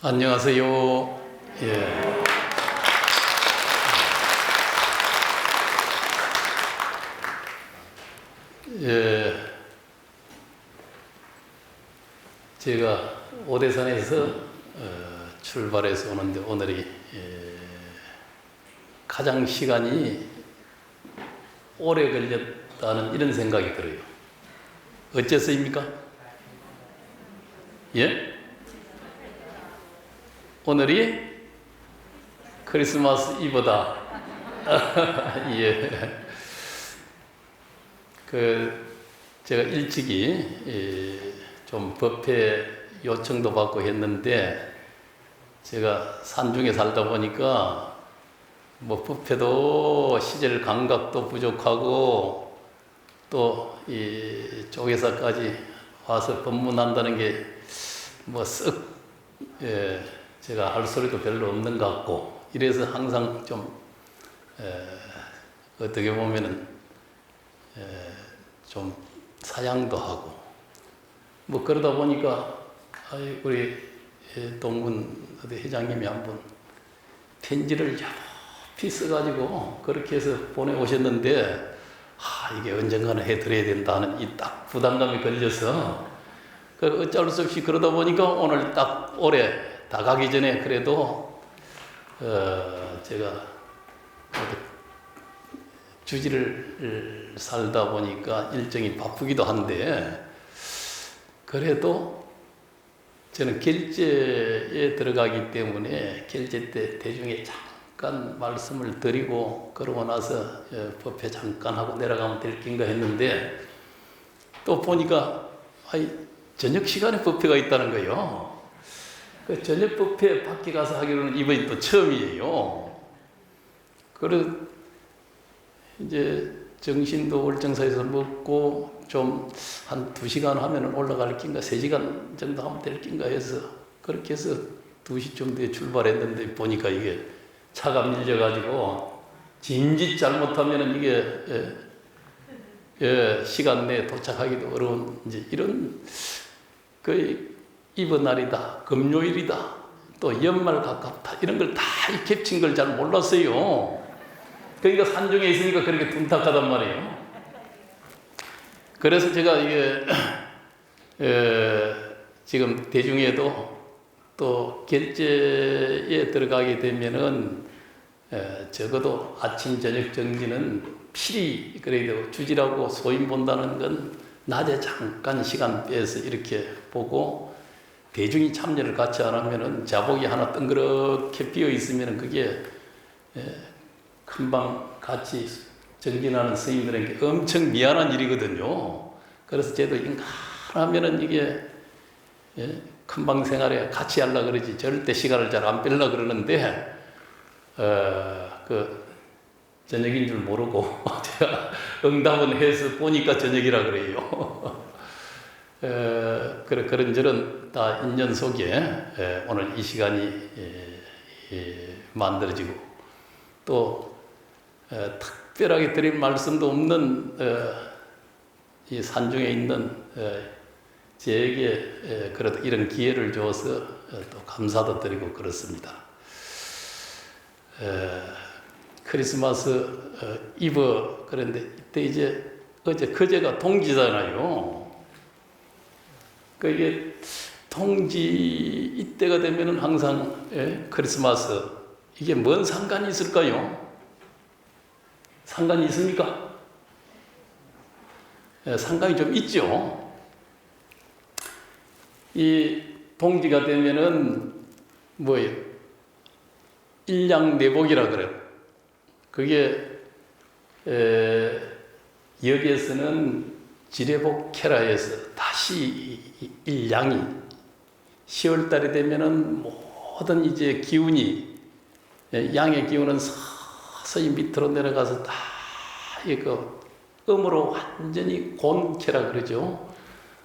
안녕하세요. 예. 예. 제가 오대산에서 출발해서 오는데 오늘이 가장 시간이 오래 걸렸다는 이런 생각이 들어요. 어째서입니까? 예? 오늘이 크리스마스 이브다. 예. 제가 일찍이 좀 법회 요청도 받고 했는데, 제가 산중에 살다 보니까 뭐 법회도 시절 감각도 부족하고 또 이 조계사까지 와서 법문한다는 게 뭐 썩 제가 할 소리도 별로 없는 것 같고, 이래서 항상 좀 어떻게 보면은 좀 사양도 하고 뭐 그러다 보니까 우리 동문 회장님이 한번 편지를 높이 써가지고 그렇게 해서 보내오셨는데, 이게 언젠가는 해드려야 된다는 이 딱 부담감이 걸려서 어쩔 수 없이 그러다 보니까 오늘 딱 올해 다 가기 전에 그래도 제가 주지를 살다 보니까 일정이 바쁘기도 한데, 그래도 저는 결제에 들어가기 때문에 결제 때 대중에 잠깐 말씀을 드리고 그러고 나서 법회 잠깐 하고 내려가면 될 낀가 했는데, 또 보니까 저녁 시간에 법회가 있다는 거예요. 그 저녁 법회 밖에 가서 하기로는 이번이 또 처음이에요. 그래 이제 정신도 월정사에서 먹고 좀 한 2시간 하면 올라갈 낀가, 3시간 정도 하면 될 낀가 해서 그렇게 해서 2시쯤 출발했는데, 보니까 이게 차가 밀려가지고 짐짓 잘못하면 이게 시간 내에 도착하기도 어려운 이제 이런 이번 날이다, 금요일이다, 또 연말 가깝다, 이런 걸 다 겹친 걸 잘 몰랐어요. 그러니까 산중에 있으니까 그렇게 둔탁하단 말이에요. 그래서 제가 이게 지금 대중에도 또 결제에 들어가게 되면은 적어도 아침 저녁 정지는 필히 그래도 주지라고 소인 본다는 건 낮에 잠깐 시간 빼서 이렇게 보고, 대중이 참여를 같이 안 하면은 자복이 하나 덩그렇게 비어 있으면은 그게 금방 같이 정진하는 스님들에게 엄청 미안한 일이거든요. 그래서 저도 인간하면은 이게 금방 생활에 같이 하려고 그러지 절대 시간을 잘 안 빼려고 그러는데, 저녁인 줄 모르고 제가 응답은 해서 보니까 저녁이라 그래요. 그런저런 다 인연 속에 오늘 이 시간이 만들어지고, 또 특별하게 드릴 말씀도 없는 이 산중에 있는 제게 그래도 이런 기회를 줘서 또 감사도 드리고 그렇습니다. 크리스마스 이브, 그런데 이때 이제 그제가 동지잖아요. 이게 동지 이때가 되면은 항상 크리스마스, 이게 뭔 상관이 있을까요? 상관이 있습니까? 상관이 좀 있죠. 이 동지가 되면은 뭐예요? 일양내복이라 그래요. 그게 여기에서는 지례복케라에서 다시 일양이 10월달이 되면은 모든 이제 기운이, 양의 기운은 서서히 밑으로 내려가서 다 음으로 완전히 곤케라 그러죠.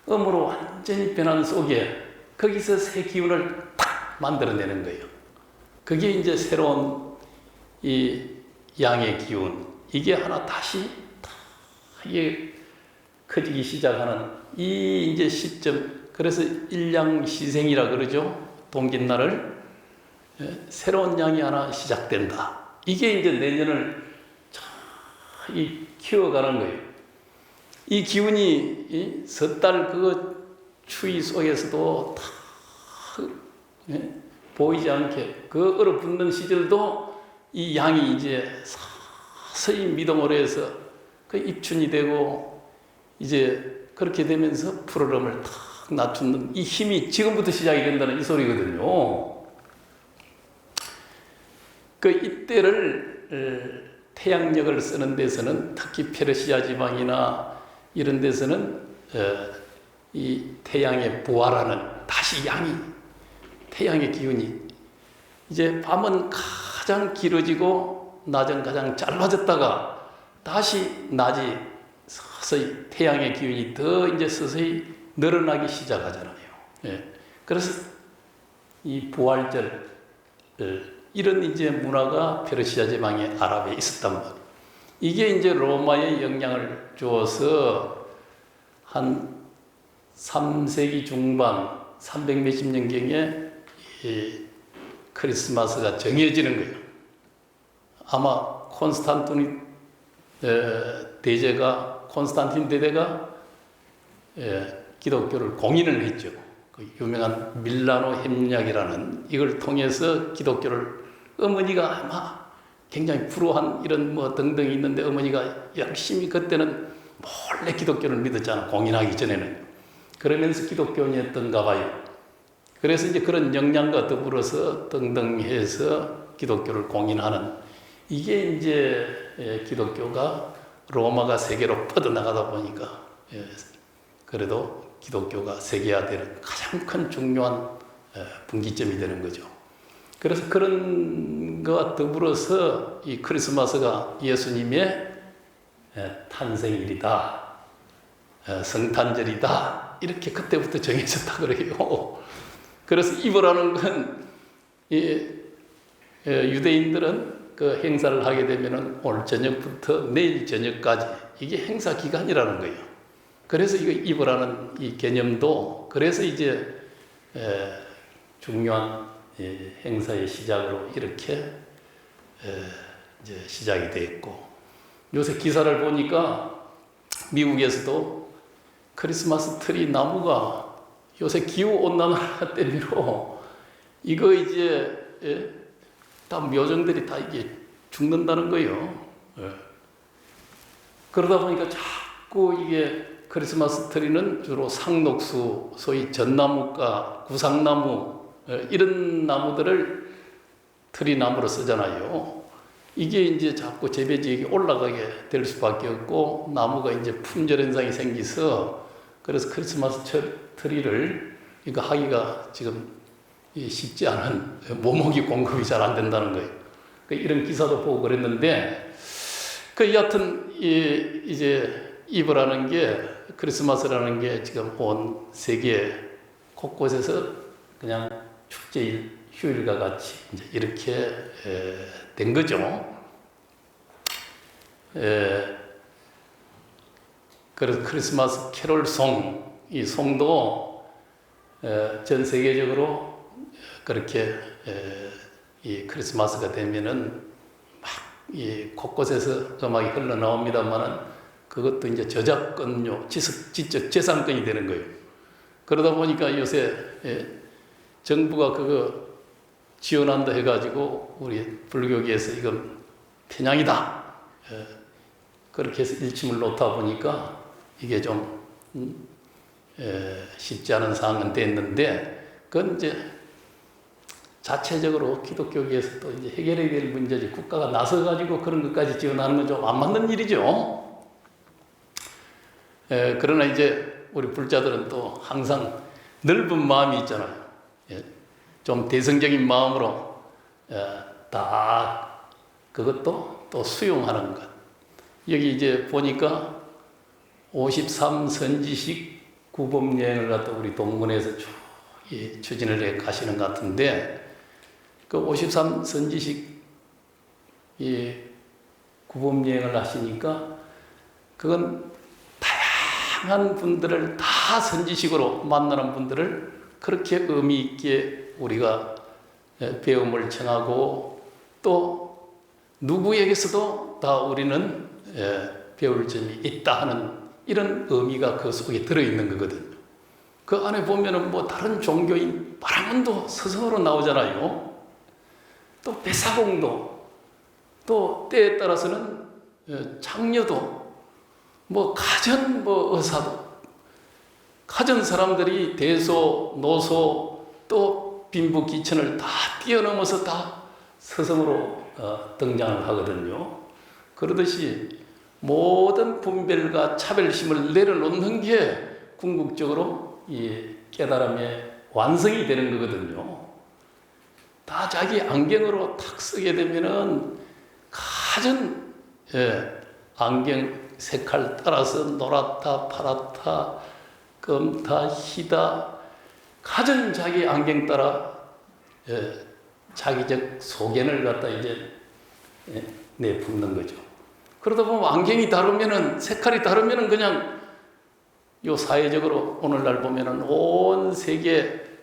음으로 완전히 변한 속에 거기서 새 기운을 탁 만들어내는 거예요. 그게 이제 새로운 이 양의 기운, 이게 하나 다시 이게 커지기 시작하는 이 이제 시점, 그래서 일양시생이라 그러죠. 동짓날을 새로운 양이 하나 시작된다. 이게 이제 내년을 키워가는 거예요. 이 기운이 석 달 그 추위 속에서도 다 보이지 않게 그 얼어붙는 시절도 이 양이 이제 서서히 미동으로 해서 그 입춘이 되고 이제 그렇게 되면서 푸르름을 탁 낮추는 이 힘이 지금부터 시작이 된다는 이 소리거든요. 그 이때를 태양력을 쓰는 데서는 특히 페르시아 지방이나 이런 데서는 이 태양의 부활하는 다시 양이 태양의 기운이 이제 밤은 가장 길어지고 낮은 가장 짧아졌다가 다시 낮이 서서히 태양의 기운이 더 이제 서서히 늘어나기 시작하잖아요. 예. 그래서 이 부활절 이런 이제 문화가 페르시아 지방의 아랍에 있었단 말이에요. 이게 이제 로마에 영향을 주어서 한 3세기 중반 300 몇십 년경에 이 크리스마스가 정해지는 거예요. 아마 콘스탄틴 대제가 기독교를 공인을 했죠. 그 유명한 밀라노 협약이라는 이걸 통해서 기독교를 어머니가 아마 굉장히 불우한 이런 뭐 등등이 있는데 어머니가 열심히 그때는 몰래 기독교를 믿었잖아. 공인하기 전에는. 그러면서 기독교인이었던가 봐요. 그래서 이제 그런 영향과 더불어서 등등 해서 기독교를 공인하는 이게 이제 기독교가 로마가 세계로 뻗어나가다 보니까 그래도 기독교가 세계화되는 가장 큰 중요한 분기점이 되는 거죠. 그래서 그런 것과 더불어서 이 크리스마스가 예수님의 탄생일이다, 성탄절이다 이렇게 그때부터 정해졌다 그래요. 그래서 이브라는 건 유대인들은 그 행사를 하게 되면은 오늘 저녁부터 내일 저녁까지 이게 행사 기간이라는 거예요. 그래서 이거 이브라는 이 개념도 그래서 이제 중요한 행사의 시작으로 이렇게 이제 시작이 됐고 요새 기사를 보니까 미국에서도 크리스마스 트리 나무가 요새 기후 온난화 때문에 이거 이제 다 묘정들이 다 이게 죽는다는 거예요. 그러다 보니까 자꾸 이게 크리스마스 트리는 주로 상록수, 소위 전나무과 구상나무 이런 나무들을 트리 나무로 쓰잖아요. 이게 이제 자꾸 재배지역이 올라가게 될 수밖에 없고 나무가 이제 품절 현상이 생기서 그래서 크리스마스 트리를 이거 하기가 지금 쉽지 않은 모목이 공급이 잘 안 된다는 거예요. 이런 기사도 보고 그랬는데 여하튼 이제 이브라는 게 크리스마스라는 게 지금 온 세계 곳곳에서 그냥 축제일 휴일과 같이 이제 이렇게 된 거죠. 그래서 크리스마스 캐롤송 이 송도 전 세계적으로 그렇게 이 크리스마스가 되면은 막 이 곳곳에서 음악이 흘러나옵니다만은 그것도 이제 저작권료, 지적 재산권이 되는 거예요. 그러다 보니까 요새 정부가 그거 지원한다 해가지고 우리 불교계에서 이건 편향이다. 그렇게 해서 일침을 놓다 보니까 이게 좀 쉽지 않은 상황은 됐는데 그건 이제 자체적으로 기독교계에서 또 이제 해결해야 될 문제지 국가가 나서가지고 그런 것까지 지원하는 건 좀 안 맞는 일이죠. 그러나 이제 우리 불자들은 또 항상 넓은 마음이 있잖아요. 좀 대성적인 마음으로 다 그것도 또 수용하는 것. 여기 이제 보니까 53선지식 구법여행을 갖다 우리 동문에서 쭉 추진을 해 가시는 것 같은데 그 53선지식 구법여행을 하시니까 그건 다양한 분들을 다 선지식으로 만나는 분들을 그렇게 의미 있게 우리가 배움을 청하고 또 누구에게서도 다 우리는 배울 점이 있다 하는 이런 의미가 그 속에 들어있는 거거든요. 그 안에 보면은 뭐 다른 종교인 바라문도 서성으로 나오잖아요. 또 배사공도, 또 때에 따라서는 장녀도, 뭐 가전 뭐 의사도, 가전 사람들이 대소, 노소, 또 빈부 귀천을 다 뛰어넘어서 다 서성으로 등장을 하거든요. 그러듯이 모든 분별과 차별심을 내려놓는 게 궁극적으로 이 깨달음의 완성이 되는 거거든요. 다 자기 안경으로 탁 쓰게 되면은 가전 안경 색깔 따라서 노랗다, 파랗다, 검다, 희다, 가전 자기 안경 따라 자기적 소견을 갖다 이제 내뿜는 거죠. 그러다 보면 안경이 다르면은, 색깔이 다르면은 그냥 요 사회적으로 오늘날 보면은 온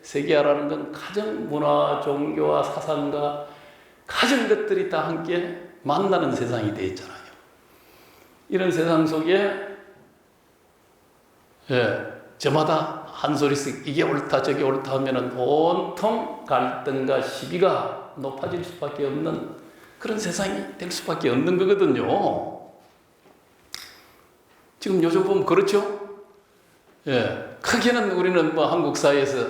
세계화라는 건 가정, 문화, 종교와 사상과 가정 것들이 다 함께 만나는 세상이 되어 있잖아요. 이런 세상 속에 저마다 한 소리씩 이게 옳다 저게 옳다 하면은 온통 갈등과 시비가 높아질 수밖에 없는 그런 세상이 될 수밖에 없는 거거든요. 지금 요즘 보면 그렇죠? 크게는 우리는 뭐 한국 사회에서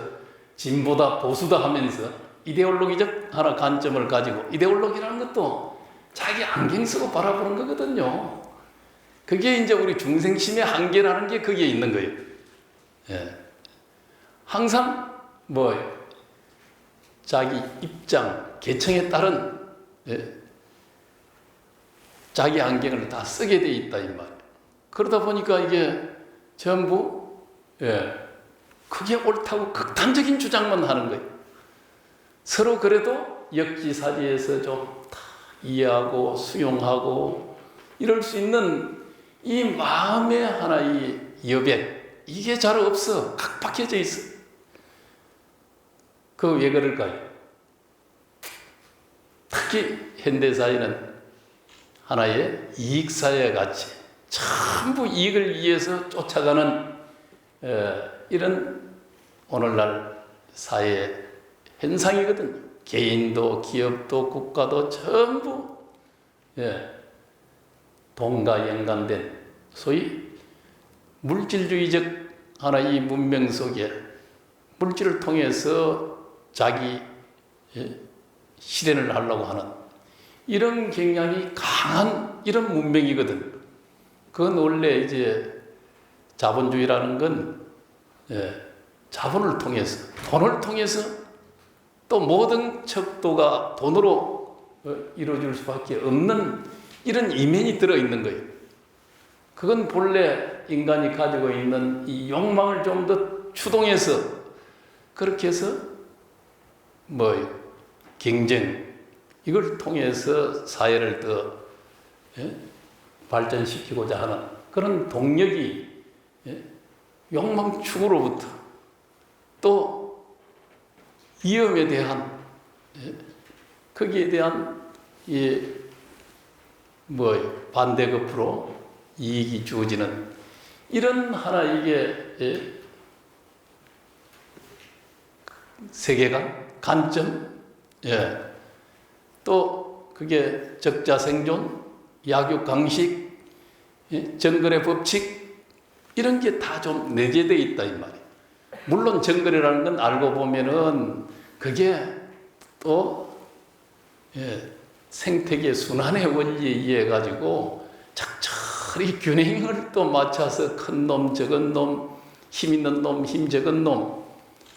진보다 보수다 하면서 이데올로기적 하나 관점을 가지고, 이데올로기라는 것도 자기 안경 쓰고 바라보는 거거든요. 그게 이제 우리 중생심의 한계라는 게 거기에 있는 거예요. 항상 뭐 자기 입장, 계층에 따른 자기 안경을 다 쓰게 돼 있다 이 말이에요. 그러다 보니까 이게 전부 그게 옳다고 극단적인 주장만 하는 거예요. 서로 그래도 역지사지에서 좀 다 이해하고 수용하고 이럴 수 있는 이 마음의 하나의 여백, 이게 잘 없어. 각박해져 있어. 그 왜 그럴까요? 특히 현대사회는 하나의 이익사회 같이 전부 이익을 위해서 쫓아가는 이런 오늘날 사회 현상이거든요. 개인도 기업도 국가도 전부 돈과 연관된 소위 물질주의적 하나의 문명 속에 물질을 통해서 자기 실현을 하려고 하는 이런 경향이 강한 이런 문명이거든. 그건 원래 이제 자본주의라는 건 자본을 통해서, 돈을 통해서 또 모든 척도가 돈으로 이루어질 수밖에 없는 이런 이면이 들어있는 거예요. 그건 본래 인간이 가지고 있는 이 욕망을 좀 더 추동해서 그렇게 해서 뭐 경쟁 이걸 통해서 사회를 더 발전시키고자 하는 그런 동력이 욕망 추구로부터 또 위험에 대한 거기에 대한 반대급부로 이익이 주어지는 이런 하나 이게 세계관, 관점, 또 그게 적자생존, 약육강식, 정글의 법칙 이런 게 다 좀 내재되어 있다 이 말이에요. 물론 정글이라는 건 알고 보면은 그게 또 생태계 순환의 원리에 의해 가지고 적절히 균형을 또 맞춰서 큰 놈, 적은 놈, 힘 있는 놈, 힘 적은 놈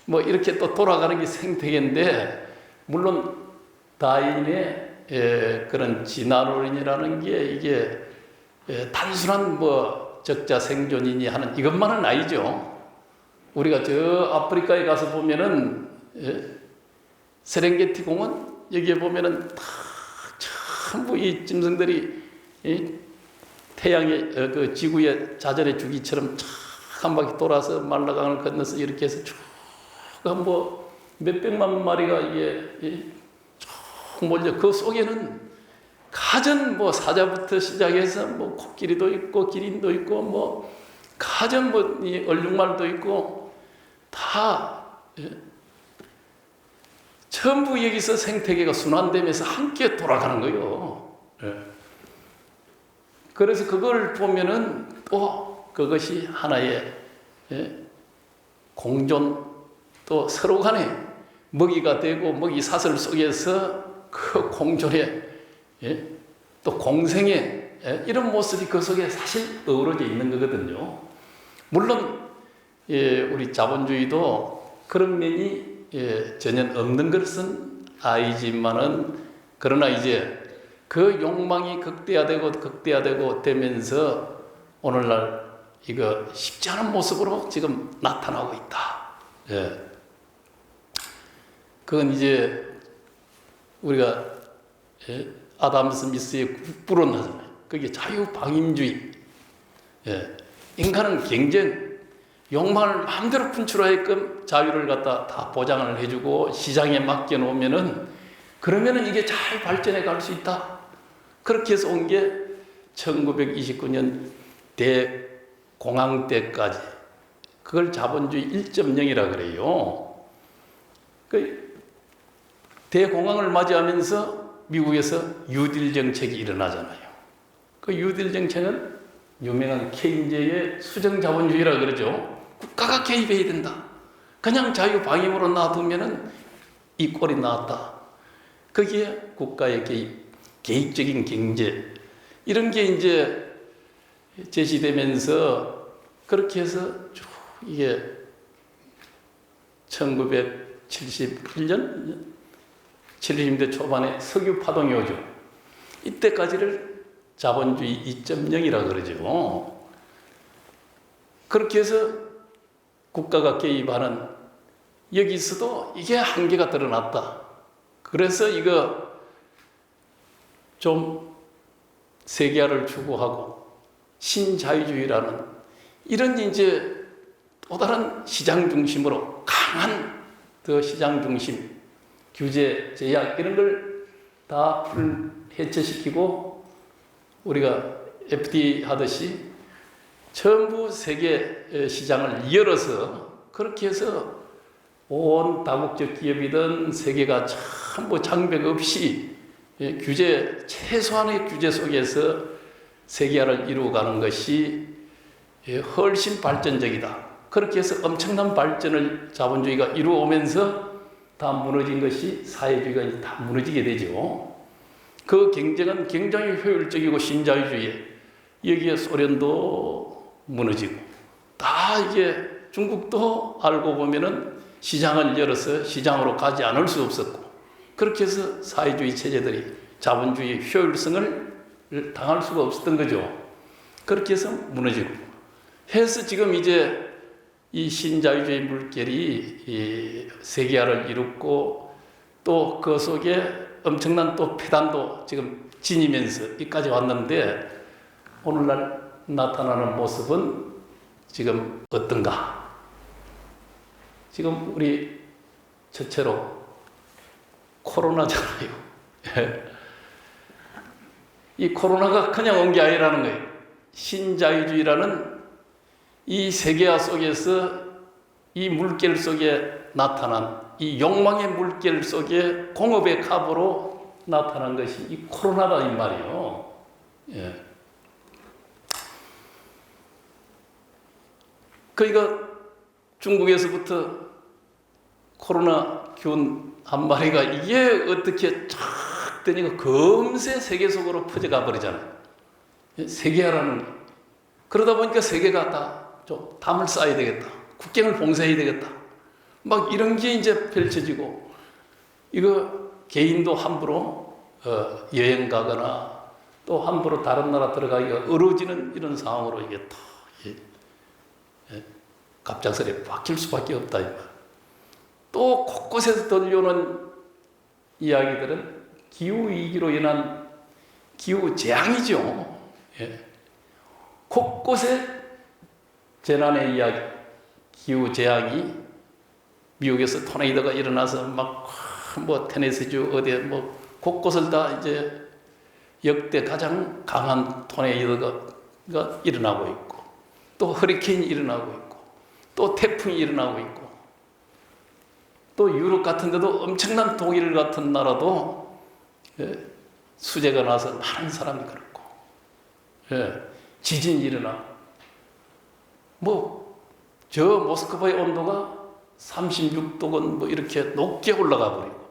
뭐 이렇게 또 돌아가는 게 생태계인데 물론 다인의 그런 진화론이라는 게 이게 단순한 뭐 적자생존이니 하는 이것만은 아니죠. 우리가 저 아프리카에 가서 보면은 세렝게티 공원 여기에 보면은 다 전부 이 짐승들이 태양의 그 지구의 자전의 주기처럼 쫙 한 바퀴 돌아서 말라강을 건너서 이렇게 해서 쭉 뭐 몇백만 마리가 이게 쭉 몰려. 그 속에는 가전 뭐 사자부터 시작해서 뭐 코끼리도 있고 기린도 있고 뭐 가전 뭐 이 얼룩말도 있고 다 전부 여기서 생태계가 순환되면서 함께 돌아가는 거예요. 그래서 그걸 보면은 또 그것이 하나의 공존, 또 서로 간에 먹이가 되고 먹이 사슬 속에서 그 공존의 또 공생의 이런 모습이 그 속에 사실 어우러져 있는 거거든요. 물론 우리 자본주의도 그런 면이 전혀 없는 것은 아니지만은, 그러나 이제 그 욕망이 극대화되고 되면서 오늘날 이거 쉽지 않은 모습으로 지금 나타나고 있다. 그건 이제 우리가 아담 스미스의 국부론 하잖아요. 그게 자유방임주의. 인간은 경쟁, 욕망을 마음대로 분출하게끔 자유를 갖다 다 보장을 해주고 시장에 맡겨놓으면은, 그러면은 이게 잘 발전해 갈 수 있다. 그렇게 해서 온 게 1929년 대공황 때까지, 그걸 자본주의 1.0이라 그래요. 그 대공황을 맞이하면서 미국에서 뉴딜 정책이 일어나잖아요. 그 뉴딜 정책은 유명한 케인즈의 수정자본주의라 그러죠. 국가가 개입해야 된다. 그냥 자유방임으로 놔두면은 이 꼴이 나왔다. 거기에 국가의 개입적인 경제, 이런 게 이제 제시되면서, 그렇게 해서 쭉 이게 1971년 70년대 초반에 석유 파동이 오죠. 이때까지를 자본주의 2.0이라 그러죠. 그렇게 해서 국가가 개입하는, 여기서도 이게 한계가 드러났다. 그래서 이거 좀 세계화를 추구하고 신자유주의라는 이런 이제 또 다른 시장 중심으로 강한 더 시장 중심, 규제, 제약 이런 걸 다 해체시키고, 우리가 FTA 하듯이 전부 세계 시장을 열어서, 그렇게 해서 온 다국적 기업이든 세계가 전부 장벽 없이 규제, 최소한의 규제 속에서 세계화를 이루어가는 것이 훨씬 발전적이다. 그렇게 해서 엄청난 발전을 자본주의가 이루어오면서 다 무너진 것이 사회주의가 다 무너지게 되죠. 그 경쟁은 굉장히 효율적이고 신자유주의, 여기에 소련도 무너지고, 다 이게 중국도 알고 보면은 시장을 열어서 시장으로 가지 않을 수 없었고, 그렇게 해서 사회주의 체제들이 자본주의 효율성을 당할 수가 없었던 거죠. 그렇게 해서 무너지고 해서 지금 이제 이 신자유주의 물결이 이 세계화를 이뤘고, 또 그 속에 엄청난 또 폐단도 지금 지니면서 여기까지 왔는데, 오늘날 나타나는 모습은 지금 어떤가? 지금 우리 첫째로 코로나잖아요. 이 코로나가 그냥 온 게 아니라는 거예요. 신자유주의라는 이 세계화 속에서 이 물결 속에 나타난 이 욕망의 물결 속에 공업의 갑으로 나타난 것이 이 코로나다 이 말이에요. 그러니까 중국에서부터 코로나 균 한 마리가 이게 어떻게 쫙 되니까 금세 세계 속으로 퍼져가 버리잖아요. 세계화라는, 그러다 보니까 세계가 다 좀 담을 쌓아야 되겠다. 국경을 봉쇄해야 되겠다. 막 이런 게 이제 펼쳐지고, 이거 개인도 함부로 여행 가거나 또 함부로 다른 나라 들어가기가 어려워지는 이런 상황으로 이게 다 갑작스레 바뀔 수밖에 없다. 또 곳곳에서 들려오는 이야기들은 기후위기로 인한 기후재앙이죠. 곳곳에 재난의 이야기, 기후재앙이 미국에서 토네이도가 일어나서 막 뭐 테네시주 어디에 뭐 곳곳을 다 이제 역대 가장 강한 토네이도가 일어나고 있고, 또 허리케인이 일어나고 있고, 또 태풍이 일어나고 있고, 또 유럽 같은 데도 엄청난 독일 같은 나라도 수재가 나서 많은 사람이 그렇고, 지진이 일어나. 뭐 저 모스크바의 온도가 36도건 뭐 이렇게 높게 올라가 버리고,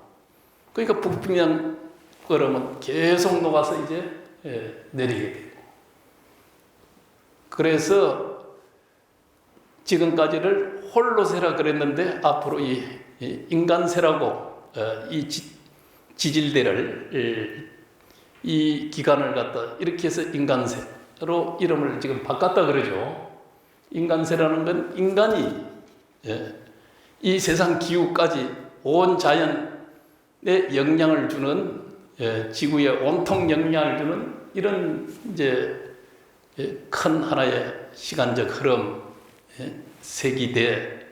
그러니까 북평양 얼음은 계속 녹아서 이제 내리게 되고, 그래서 지금까지를 홀로세라 그랬는데 앞으로 이 인간세라고 이 지질대를 이 기간을 갖다 이렇게 해서 인간세로 이름을 지금 바꿨다 그러죠. 인간세라는 건 인간이 이 세상 기후까지 온 자연에 영향을 주는, 지구에 온통 영향을 주는 이런 이제 큰 하나의 시간적 흐름, 세기대,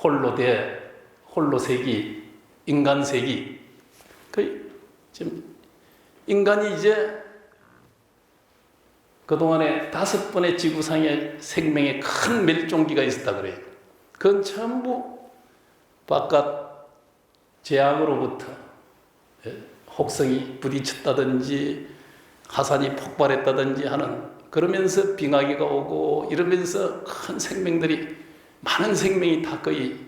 홀로대, 홀로세기, 인간세기. 지금 인간이 이제 그동안에 5번의 지구상에 생명의 큰 멸종기가 있었다 그래요. 그건 전부 바깥 재앙으로부터 혹성이 부딪혔다든지 화산이 폭발했다든지 하는, 그러면서 빙하기가 오고 이러면서 큰 생명들이, 많은 생명이 다 거의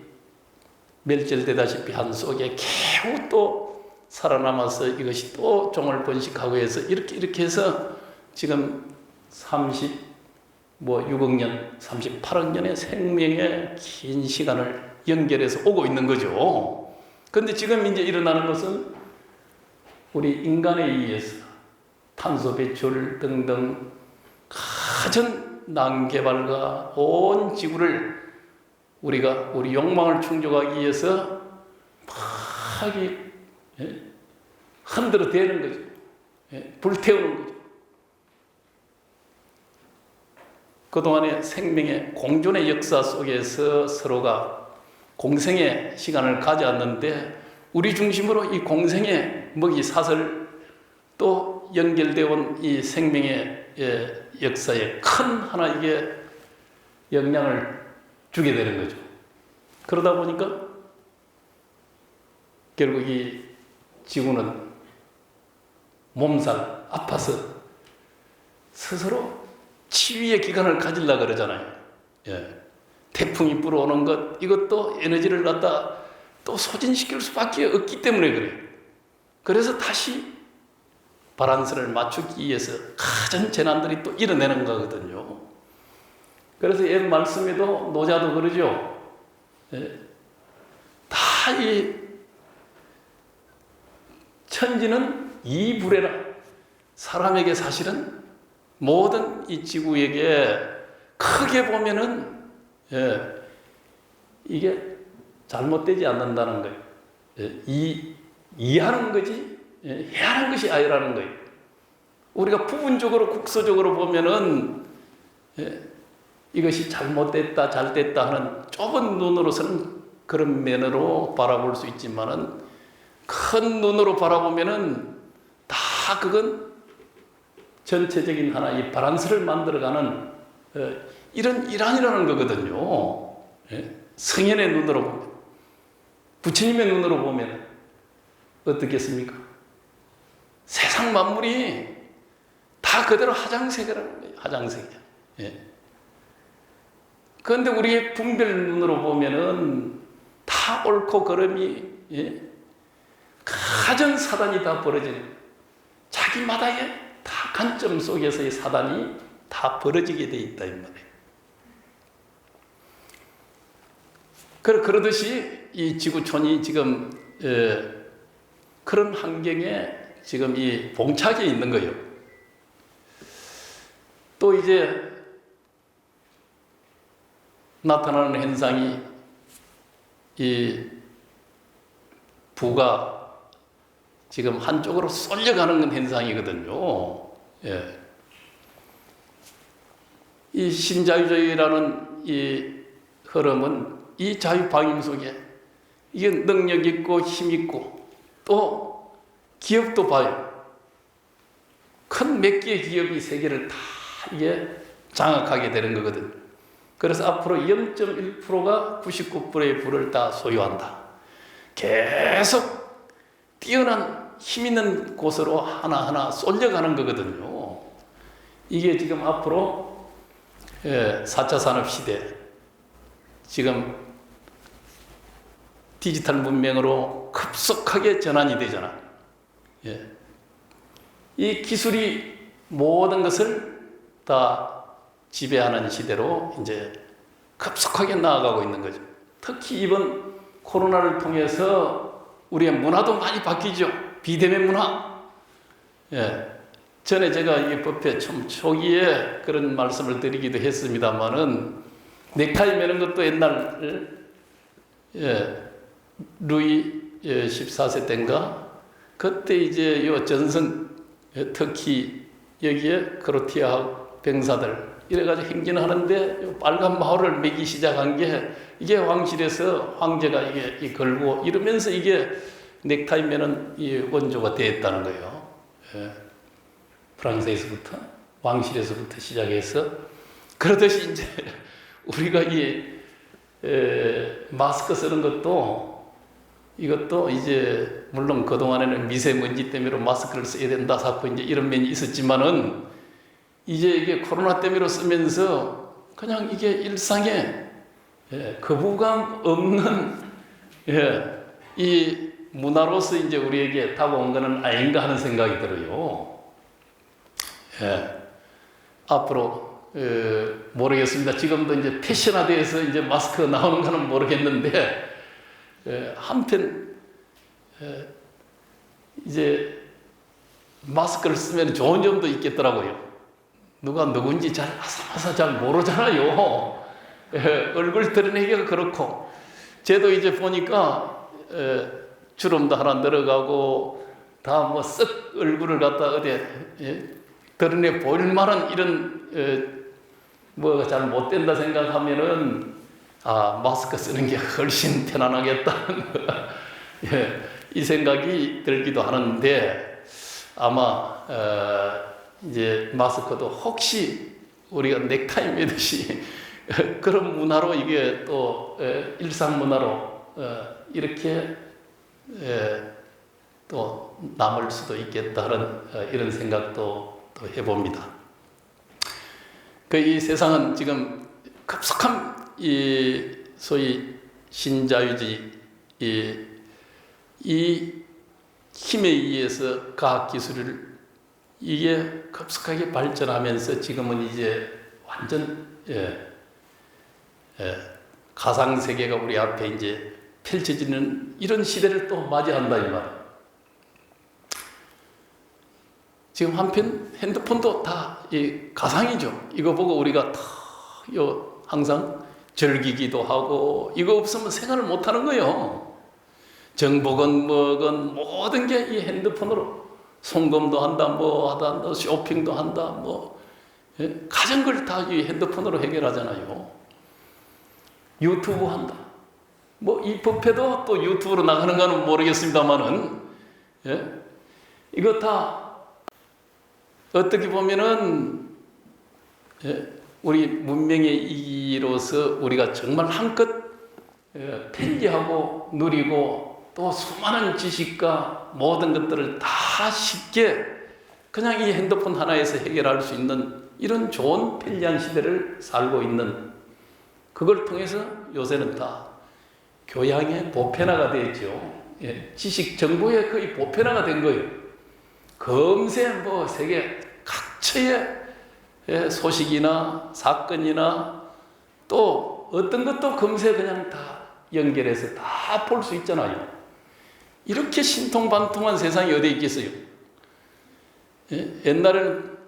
멸절되다시피 한 속에 겨우 또 살아남아서 이것이 또 종을 번식하고 해서 이렇게 해서 지금 6억 년, 38억 년의 생명의 긴 시간을 연결해서 오고 있는 거죠. 그런데 지금 이제 일어나는 것은 우리 인간에 의해서 탄소 배출 등등 가전 난개발과 온 지구를 우리가 우리 욕망을 충족하기 위해서 막 흔들어 대는 거죠. 불태우는 거죠. 그동안의 생명의 공존의 역사 속에서 서로가 공생의 시간을 가져왔는데, 우리 중심으로 이 공생의 먹이 사슬 또 연결되어 온 이 생명의 역사에 큰 하나에게 영향을 주게 되는 거죠. 그러다 보니까 결국 이 지구는 몸살 아파서 스스로 치유의 기간을 가지려고 그러잖아요. 태풍이 불어오는 것, 이것도 에너지를 갖다 또 소진시킬 수밖에 없기 때문에 그래요. 그래서 다시 바란스를 맞추기 위해서 가전 재난들이 또 일어나는 거거든요. 그래서 옛 말씀에도 노자도 그러죠. 다 이 천지는 이불에라. 사람에게 사실은 모든 이 지구에게 크게 보면은 이게 잘못되지 않는다는 거예요. 이해하는 거지 해하는 것이 아니라는 거예요. 우리가 부분적으로 국소적으로 보면은 이것이 잘못됐다 잘됐다 하는 좁은 눈으로서는 그런 면으로 바라볼 수 있지만은, 큰 눈으로 바라보면은 다 그건 전체적인 하나의 바란스를 만들어가는 이런 일환이라는 거거든요. 성현의 눈으로 보면, 부처님의 눈으로 보면 어떻겠습니까? 세상 만물이 다 그대로 화장색이라는 거예요. 화장색이야. 그런데 우리의 분별 눈으로 보면은 다 옳고 그름이 가전 사단이 다 벌어지는, 자기마다의 다 관점 속에서의 사단이 다 벌어지게 돼 있다 이 말이에요. 그러듯이 이 지구촌이 지금 그런 환경에 지금 이 봉착해 있는 거예요. 또 이제 나타나는 현상이 이 부가 지금 한쪽으로 쏠려가는 현상이거든요. 이 신자유주의라는 이 흐름은 이 자유방임 속에 이게 능력 있고 힘 있고 또 기업도 봐요. 큰 몇 개의 기업이 세계를 다 이게 장악하게 되는 거거든. 그래서 앞으로 0.1%가 99%의 부를 다 소유한다. 계속 뛰어난 힘 있는 곳으로 하나하나 쏠려가는 거거든요. 이게 지금 앞으로 4차 산업시대, 지금 디지털 문명으로 급속하게 전환이 되잖아. 이 기술이 모든 것을 다 지배하는 시대로 이제 급속하게 나아가고 있는 거죠. 특히 이번 코로나를 통해서 우리의 문화도 많이 바뀌죠. 비대면 문화. 전에 제가 이 법회 좀 초기에 그런 말씀을 드리기도 했습니다만은 넥타이 매는 것도 옛날 루이 14세 때인가 그때 이제 요 전선 특히 여기에 크로티아 병사들 이래가지고 행진하는데 빨간 마을을 매기 시작한 게 이게 왕실에서 황제가 이게 걸고 이러면서 이게 넥타이 매는 이 원조가 되었다는 거예요. 프랑스에서부터 왕실에서부터 시작해서 그러듯이 이제 우리가 이 마스크 쓰는 것도 이것도 이제 물론 그동안에는 미세먼지 때문에 마스크를 써야 된다 자꾸 이제 이런 면이 있었지만은 이제 이게 코로나 때문에 쓰면서 그냥 이게 일상에 거부감 없는 이 문화로서 이제 우리에게 다가온 것은 아닌가 하는 생각이 들어요. 앞으로 모르겠습니다. 지금도 이제 패션화돼서 이제 마스크 나오는 거는 모르겠는데 한편 이제 마스크를 쓰면 좋은 점도 있겠더라고요. 누가 누군지 잘 아사아사 잘 모르잖아요. 얼굴 드러내기가 그렇고 쟤도 이제 보니까 주름도 하나 늘어가고 다 뭐 쓱 얼굴을 갖다 어디 드러내 보일 만한 이런 뭐가 잘 못 된다 생각하면은 마스크 쓰는 게 훨씬 편안하겠다. 이 생각이 들기도 하는데 아마 이제 마스크도 혹시 우리가 넥타이 매듯이 그런 문화로 이게 또 일상 문화로 이렇게 또 남을 수도 있겠다는 이런 생각도 또 해봅니다. 이 세상은 지금 급속한 이 소위 신자유주의 이 힘에 의해서 과학기술을 이게 급속하게 발전하면서 지금은 이제 완전 가상세계가 우리 앞에 이제 펼쳐지는 이런 시대를 또 맞이한다 이 말이에요. 지금 한편 핸드폰도 다 이 가상이죠. 이거 보고 우리가 다 항상 즐기기도 하고 이거 없으면 생활을 못 하는 거예요. 정보건 뭐건 모든 게 이 핸드폰으로 송금도 한다, 뭐 하다, 쇼핑도 한다, 뭐 가진 걸 다 이 핸드폰으로 해결하잖아요. 유튜브 한다. 뭐 이 법회도 또 유튜브로 나가는 거는 모르겠습니다만은 이거 다 어떻게 보면은 우리 문명의 이로서 우리가 정말 한껏 편리하고 누리고 또 수많은 지식과 모든 것들을 다 쉽게 그냥 이 핸드폰 하나에서 해결할 수 있는 이런 좋은 편리한 시대를 살고 있는 그걸 통해서 요새는 다 교양의 보편화가 되었죠. 지식 정보의 거의 보편화가 된 거예요. 금세 뭐 세계 각처의 소식이나 사건이나 또 어떤 것도 금세 그냥 다 연결해서 다 볼 수 있잖아요. 이렇게 신통방통한 세상이 어디 있겠어요? 옛날에는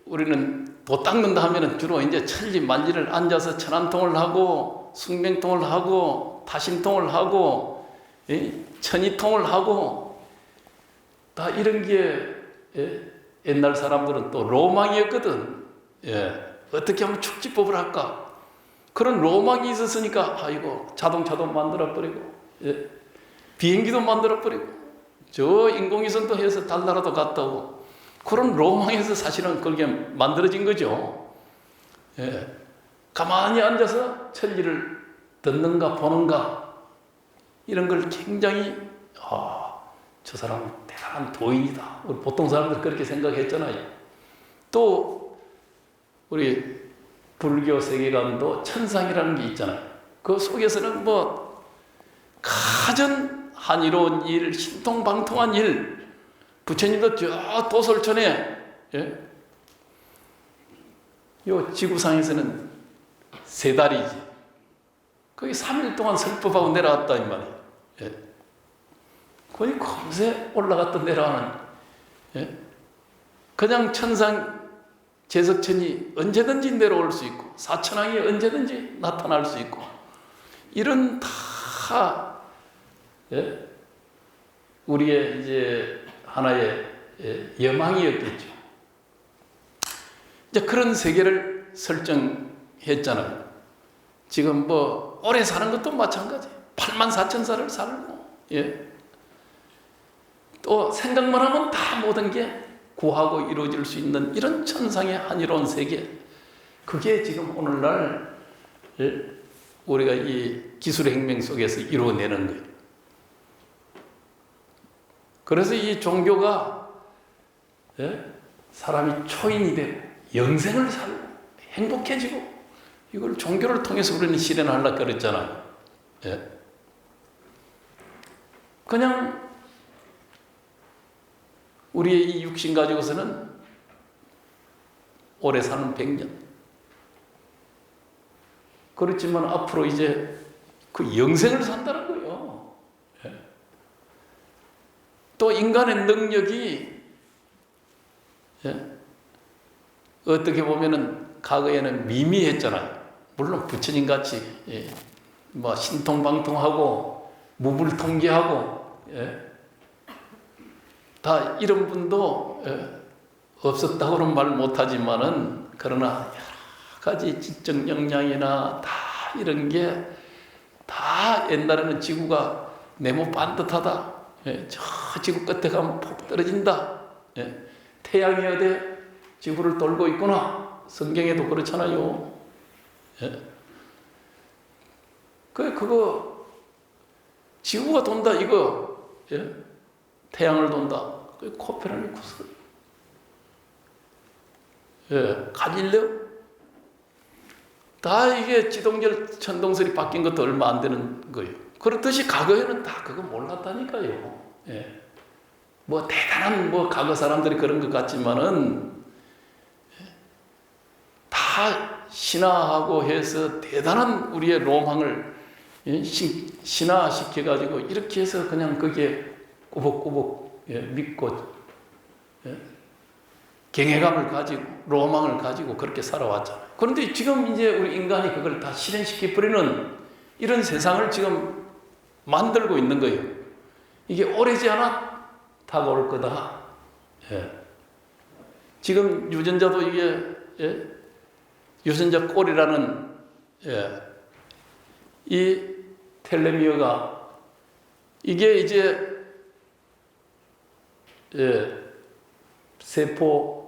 우리는 도 닦는다 하면은 주로 이제 천리 만리를 앉아서 천안통을 하고 숙명통을 하고 타심통을 하고 천이통을 하고 다 이런 게 옛날 사람들은 또 로망이었거든. 어떻게 하면 축지법을 할까? 그런 로망이 있었으니까 아이고 자동차도 만들어버리고 비행기도 만들어버리고 저 인공위성도 해서 달나라도 갔다 오고 그런 로망에서 사실은 그게 만들어진 거죠. 가만히 앉아서 천리를 듣는가 보는가 이런 걸 굉장히 저 사람은 대단한 도인이다. 우리 보통 사람들 그렇게 생각했잖아요. 또 우리 불교 세계관도 천상이라는 게 있잖아요. 그 속에서는 뭐 가전 한이로운 일, 신통방통한 일, 부처님도 저 도솔천에 요 지구상에서는 3달이지. 거기 3일 동안 설법하고 내려왔다 이 말이에요. 거의 금세 올라갔다 내려가는. 그냥 천상 제석천이 언제든지 내려올 수 있고 사천왕이 언제든지 나타날 수 있고 이런 다 우리의 이제 하나의 여망이었겠죠. 이제 그런 세계를 설정했잖아요. 지금 뭐 오래 사는 것도 마찬가지. 84,000살을 살고 또 생각만 하면 다 모든 게 구하고 이루어질 수 있는 이런 천상의 한이로운 세계, 그게 지금 오늘날 우리가 이 기술의 혁명 속에서 이루어내는 거예요. 그래서 이 종교가 사람이 초인이 되고 영생을 살고 행복해지고 이걸 종교를 통해서 우리는 실현하려고 그랬잖아요. 그냥 우리의 이 육신 가지고서는 오래 사는 100년. 그렇지만 앞으로 이제 그 영생을 산다는 거예요. 또 인간의 능력이 어떻게 보면은 과거에는 미미했잖아요. 물론 부처님 같이 뭐 신통방통하고 무불통계하고 다 이런 분도 없었다고는 말 못하지만은 그러나 여러 가지 지적 역량이나 다 이런 게 다 옛날에는 지구가 네모 반듯하다. 저 지구 끝에 가면 폭 떨어진다. 태양이 어디 지구를 돌고 있구나. 성경에도 그렇잖아요. 그거 지구가 돈다 이거 태양을 돈다. 코페르니쿠스, 갈릴레오 다 이게 지동절 천동설이 바뀐 것도 얼마 안 되는 거예요. 그렇듯이 과거에는 다 그거 몰랐다니까요. 뭐 대단한 뭐 과거 사람들이 그런 것 같지만은 다 신화하고 해서 대단한 우리의 로망을 신화시켜가지고 이렇게 해서 그냥 거기에 꾸벅꾸벅 믿고 경외감을 가지고 로망을 가지고 그렇게 살아왔잖아요. 그런데 지금 이제 우리 인간이 그걸 다 실현시켜버리는 이런 세상을 지금 만들고 있는 거예요. 이게 오래지 않아 다가올 거다. 지금 유전자도 이게 유전자 꼴이라는 이 텔레미어가 이게 이제 세포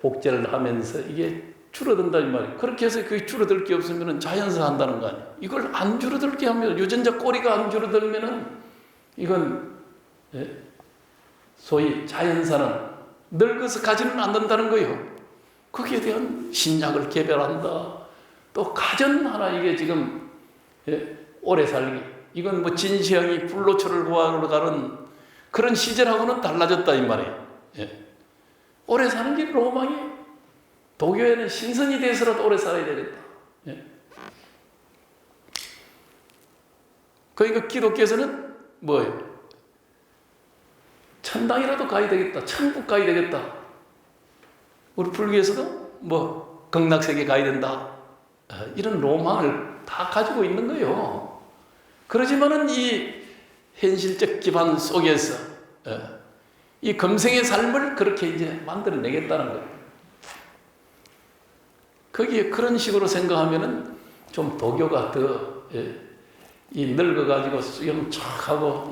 복제를 하면서 이게 줄어든다 이 말이에요. 그렇게 해서 그게 줄어들 게 없으면 자연사 한다는 거 아니에요. 이걸 안 줄어들게 하면 유전자 꼬리가 안 줄어들면은 이건 소위 자연사는 늙어서 가지는 않는다는 거예요. 거기에 대한 신약을 개발한다. 또 가전 하나 이게 지금 오래 살기 이건 뭐 진시황이 불로초를 구하러 가는 그런 시절하고는 달라졌다 이 말이에요. 오래 사는 게 로망이에요. 도교에는 신선이 돼서라도 오래 살아야 되겠다. 그러니까 기독교에서는 뭐예요? 천당이라도 가야 되겠다. 천국 가야 되겠다. 우리 불교에서도 뭐 극락세계 가야 된다. 이런 로망을 다 가지고 있는 거예요. 그러지만은 이 현실적 기반 속에서 이 금생의 삶을 그렇게 이제 만들어내겠다는 거예요. 거기에 그런 식으로 생각하면은 좀 도교가 더, 이 늙어가지고 수염 촥 하고,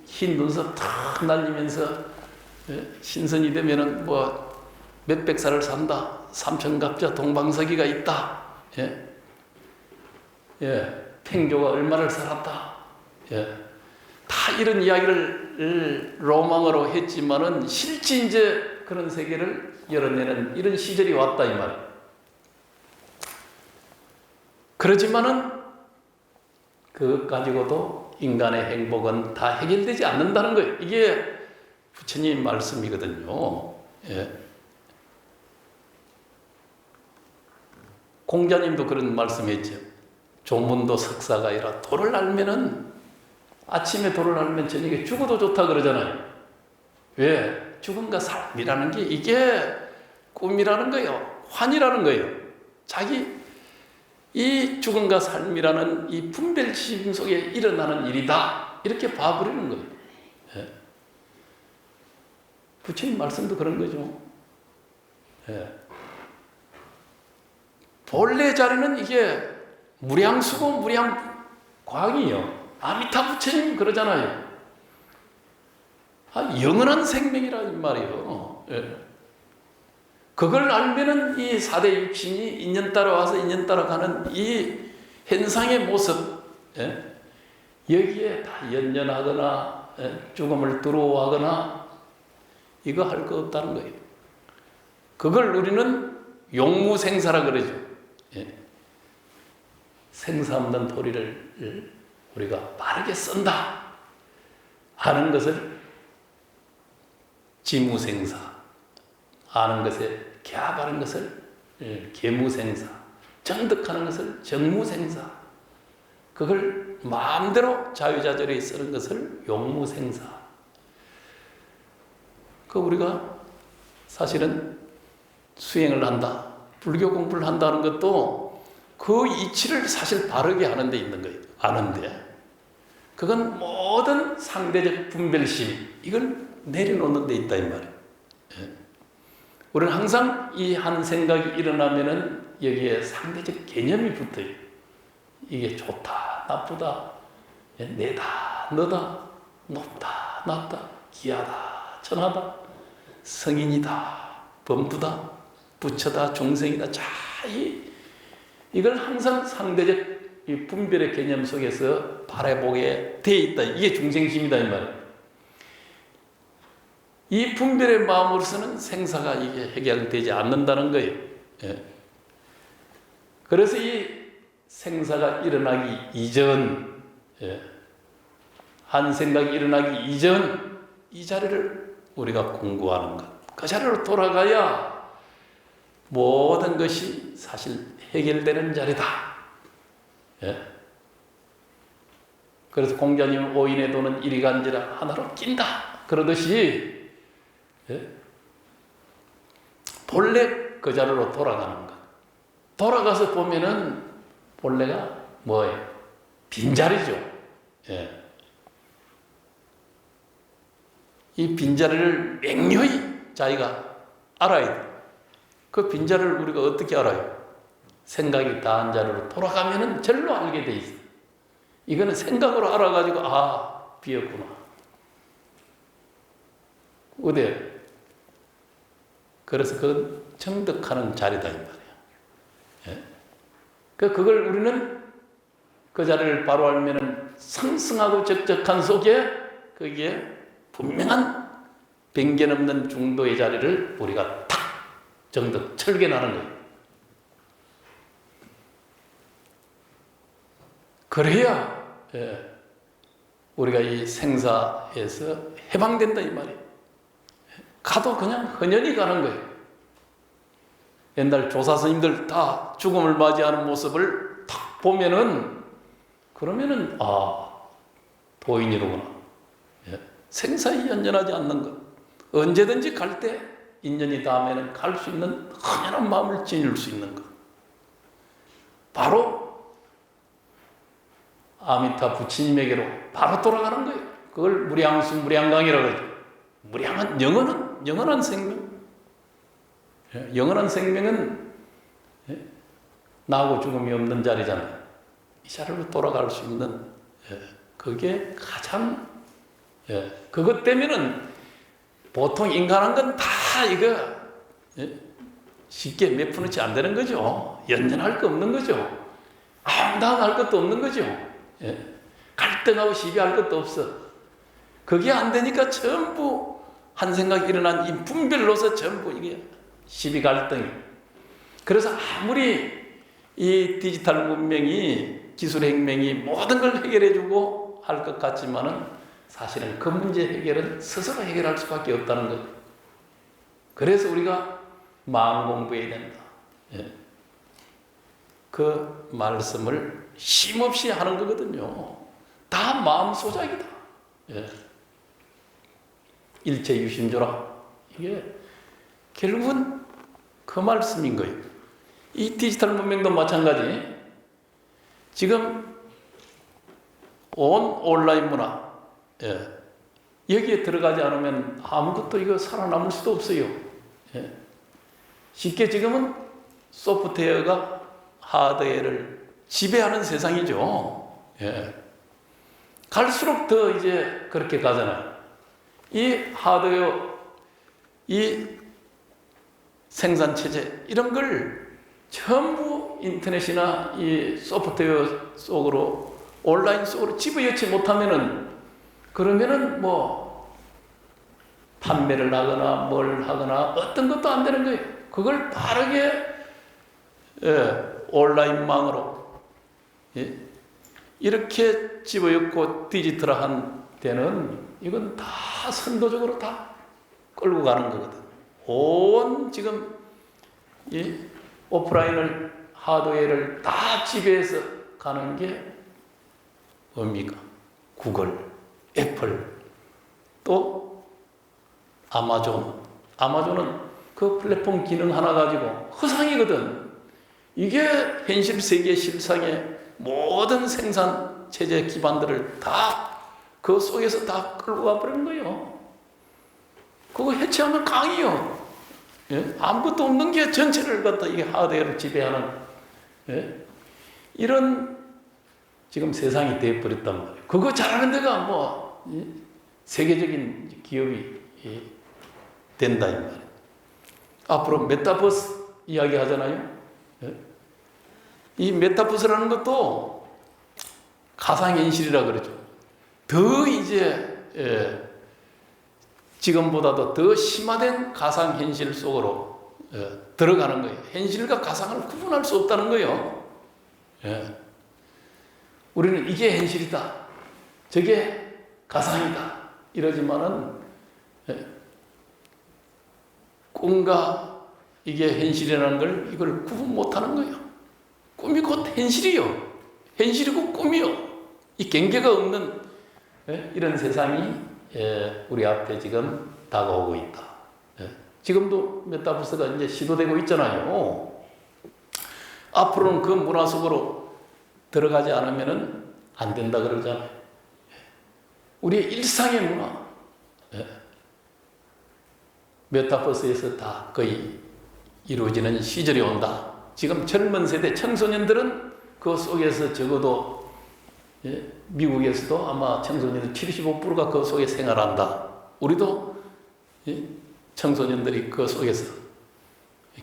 흰 눈썹 탁 날리면서, 신선이 되면은 뭐, 몇백 살을 산다. 삼천갑자 동방석이가 있다. 팽교가 얼마를 살았다. 다 이런 이야기를 로망으로 했지만은 실제 이제 그런 세계를 열어내는 이런 시절이 왔다 이 말이에요. 그렇지만은 그것 가지고도 인간의 행복은 다 해결되지 않는다는 거예요. 이게 부처님 말씀이거든요. 공자님도 그런 말씀했죠. 조문도 석사가 아니라 도를 알면은 아침에 도를 알면 저녁에 죽어도 좋다 그러잖아요. 왜? 죽음과 삶이라는 게 이게 꿈이라는 거예요. 환이라는 거예요. 자기 이 죽음과 삶이라는 이 분별심 속에 일어나는 일이다. 이렇게 봐버리는 거예요. 부처님 말씀도 그런 거죠. 본래 자리는 이게 무량수고 무량광이요. 아미타 부처님 그러잖아요. 영원한 생명이라는 말이에요. 그걸 알면은 이 4대 육신이 인연 따라 와서 인연 따라 가는 이 현상의 모습, 여기에 다 연연하거나 죽음을 두려워하거나 이거 할 거 없다는 거예요. 그걸 우리는 용무생사라 그러죠. 생사 없는 도리를 우리가 바르게 쓴다 하는 것을 지무생사, 아는 것에 개합하는 것을 계무생사, 정득하는 것을 정무생사, 그걸 마음대로 자유자재로 쓰는 것을 용무생사. 그 우리가 사실은 수행을 한다, 불교 공부를 한다는 것도 그 이치를 사실 바르게 하는 데 있는 거예요. 아는데. 그건 모든 상대적 분별심, 이걸 내려놓는 데 있다 이 말이에요. 우리는 항상 이 한 생각이 일어나면은 여기에 상대적 개념이 붙어요. 이게 좋다, 나쁘다, 내다, 너다, 높다, 낮다, 기하다, 천하다, 성인이다, 범부다, 부처다, 중생이다. 자, 이걸 항상 상대적 이 분별의 개념 속에서 바라보게 돼 있다. 이게 중생심이다 이 말이에요. 이 분별의 마음으로서는 생사가 이게 해결되지 않는다는 거예요. 그래서 이 생사가 일어나기 이전, 한 생각이 일어나기 이전 이 자리를 우리가 공부하는 것, 그 자리로 돌아가야 모든 것이 사실 해결되는 자리다. 그래서 공자님 오인에 도는 이리 간지라 하나로 낀다 그러듯이 본래 그 자리로 돌아가는 것. 돌아가서 보면은 본래가 뭐예요? 빈자리죠. 이 빈자리를 맹렬히 자기가 알아야 돼. 그 빈자리를 우리가 어떻게 알아요? 생각이 다한 자리로 돌아가면은 절로 알게 돼 있어. 이거는 생각으로 알아가지고 비었구나. 어디에? 그래서 그 정득하는 자리다 이 말이야. 그걸 우리는 그 자리를 바로 알면은 상승하고 적적한 속에 거기에 분명한 변견 없는 중도의 자리를 우리가 탁 정득 철개나는 거예요. 그래야 우리가 이 생사에서 해방된다 이 말이에요. 가도 그냥 흔연히 가는 거예요. 옛날 조사 스님들 다 죽음을 맞이하는 모습을 탁 보면은 그러면은 도인이로구나. 생사에 연연하지 않는 것. 언제든지 갈 때 인연이 닿으면 갈 수 있는 흔연한 마음을 지닐 수 있는 것. 바로 아미타 부처님에게로 바로 돌아가는 거예요. 그걸 무량수 무량강이라고 하죠. 무량한 영원한 생명. 영원한 생명은 나하고 죽음이 없는 자리잖아요. 이 자리로 돌아갈 수 있는, 그게 가장, 그것 때문에는 보통 인간한 건 다 이거 쉽게 몇 푼어치 안 되는 거죠. 연연할 거 없는 거죠. 아무나 할 것도 없는 거죠. 갈등하고 시비할 것도 없어. 그게 안 되니까 전부 한 생각이 일어난 이 분별로서 전부 이게 시비 갈등이. 그래서 아무리 이 디지털 문명이 기술 혁명이 모든 걸 해결해주고 할 것 같지만은 사실은 그 문제 해결은 스스로 해결할 수밖에 없다는 거죠. 그래서 우리가 마음 공부해야 된다. 그 말씀을 쉼없이 하는 거거든요. 다 마음 소작이다. 일체 유심조라. 이게 결국은 그 말씀인 거예요. 이 디지털 문명도 마찬가지. 지금 온 온라인 문화, 여기에 들어가지 않으면 아무것도 이거 살아남을 수도 없어요. 쉽게 지금은 소프트웨어가 하드웨어를 지배하는 세상이죠. 갈수록 더 이제 그렇게 가잖아요. 이 하드웨어, 이 생산체제, 이런 걸 전부 인터넷이나 이 소프트웨어 속으로, 온라인 속으로 집어넣지 못하면은, 그러면은 뭐, 판매를 하거나 뭘 하거나 어떤 것도 안 되는 거예요. 그걸 빠르게, 온라인망으로, 이렇게 집어넣고 디지털한 데는 이건 다 선도적으로 다 끌고 가는 거거든. 온 지금 이 오프라인을, 하드웨어를 다 지배해서 가는 게 뭡니까? 구글, 애플, 또 아마존. 아마존은 그 플랫폼 기능 하나 가지고 허상이거든. 이게 현실 세계 실상의 모든 생산 체제 기반들을 다 그 속에서 다 끌고 가버리는 거예요. 그거 해체하면 강이요. 아무것도 없는 게 전체를 갖다 이게 하드웨어를 지배하는, 이런 지금 세상이 되어버렸단 말이에요. 그거 잘하는 데가 뭐 세계적인 기업이 된다 이 말이에요. 앞으로 메타버스 이야기 하잖아요. 이 메타버스라는 것도 가상현실이라 그러죠. 더 이제 지금보다도 더 심화된 가상현실 속으로 들어가는 거예요. 현실과 가상을 구분할 수 없다는 거예요. 우리는 이게 현실이다, 저게 가상이다 이러지만은 꿈과 이게 현실이라는 걸 이걸 구분 못하는 거예요. 꿈이 곧 현실이요. 현실이고 꿈이요. 이 경계가 없는 이런 세상이 우리 앞에 지금 다가오고 있다. 지금도 메타버스가 이제 시도되고 있잖아요. 앞으로는 그 문화 속으로 들어가지 않으면 안 된다 그러잖아요. 우리의 일상의 문화, 메타버스에서 다 거의 이루어지는 시절이 온다. 지금 젊은 세대 청소년들은 그 속에서 적어도 미국에서도 아마 청소년들 75%가 그 속에 생활한다. 우리도 청소년들이 그 속에서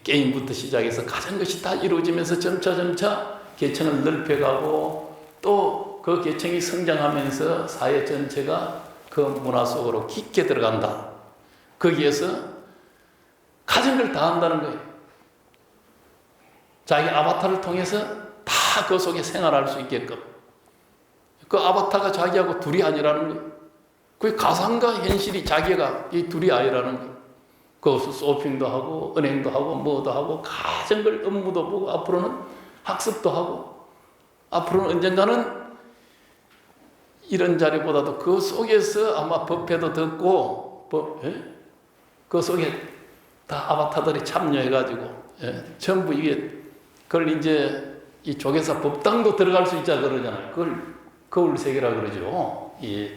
게임부터 시작해서 가진 것이 다 이루어지면서 점차 계층을 넓혀가고 또 그 계층이 성장하면서 사회 전체가 그 문화 속으로 깊게 들어간다. 거기에서 가진 걸 다 한다는 거예요. 자기 아바타를 통해서 다 그 속에 생활할 수 있게끔. 그 아바타가 자기하고 둘이 아니라는 거예요. 그 가상과 현실이 자기가 이 둘이 아니라는 거예요. 거기서 쇼핑도 하고 은행도 하고 뭐도 하고 가진 걸 업무도 보고 앞으로는 학습도 하고 앞으로는 언젠가는 이런 자리보다도 그 속에서 아마 법회도 듣고 그 속에 다 아바타들이 참여해가지고 전부 이게 그걸 이제 이 조계사 법당도 들어갈 수 있자 그러잖아요. 그걸 거울 세계라 그러죠. 이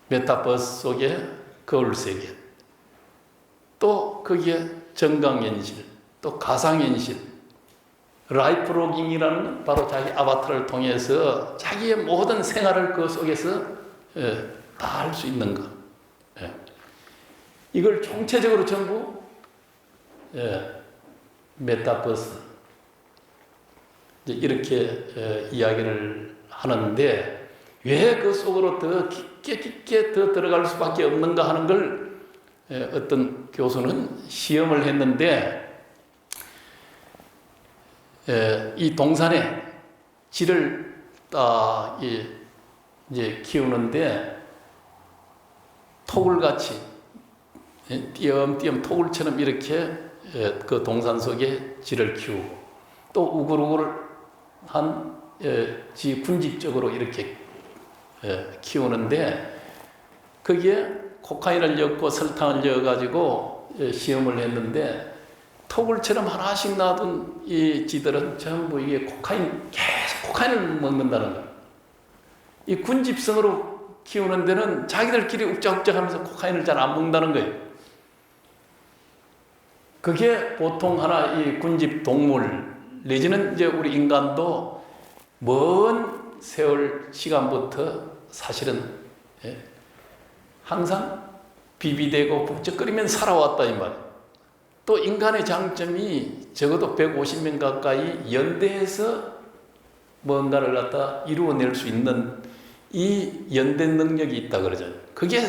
메타버스 속에 거울 세계. 또 거기에 정강현실, 또 가상현실, 라이프 로깅이라는 건 바로 자기 아바타를 통해서 자기의 모든 생활을 그 속에서 다 할 수 있는 것. 이걸 총체적으로 전부 메타버스 이렇게 이야기를 하는데, 왜 그 속으로 더 깊게 더 들어갈 수밖에 없는가 하는 걸 어떤 교수는 시험을 했는데, 이 동산에 쥐를 딱 이제 키우는데 토굴같이 띄엄띄엄 토굴처럼 이렇게 그 동산 속에 쥐를 키우고, 또 우글우글한 쥐 군집적으로 이렇게 키우는데, 거기에 코카인을 넣고 설탕을 넣어가지고 시험을 했는데, 토굴처럼 하나씩 놔둔 이 쥐들은 전부 이게 계속 코카인을 먹는다는 거예요. 이 군집성으로 키우는 데는 자기들끼리 욱작욱작 하면서 코카인을 잘 안 먹는다는 거예요. 그게 보통 하나 이 군집 동물, 내지는 이제 우리 인간도 먼 세월 시간부터 사실은 항상 비비대고 북적거리면 살아왔다 이 말이에요. 또 인간의 장점이 적어도 150명 가까이 연대해서 뭔가를 갖다 이루어낼 수 있는 이 연대 능력이 있다 그러잖아요. 그게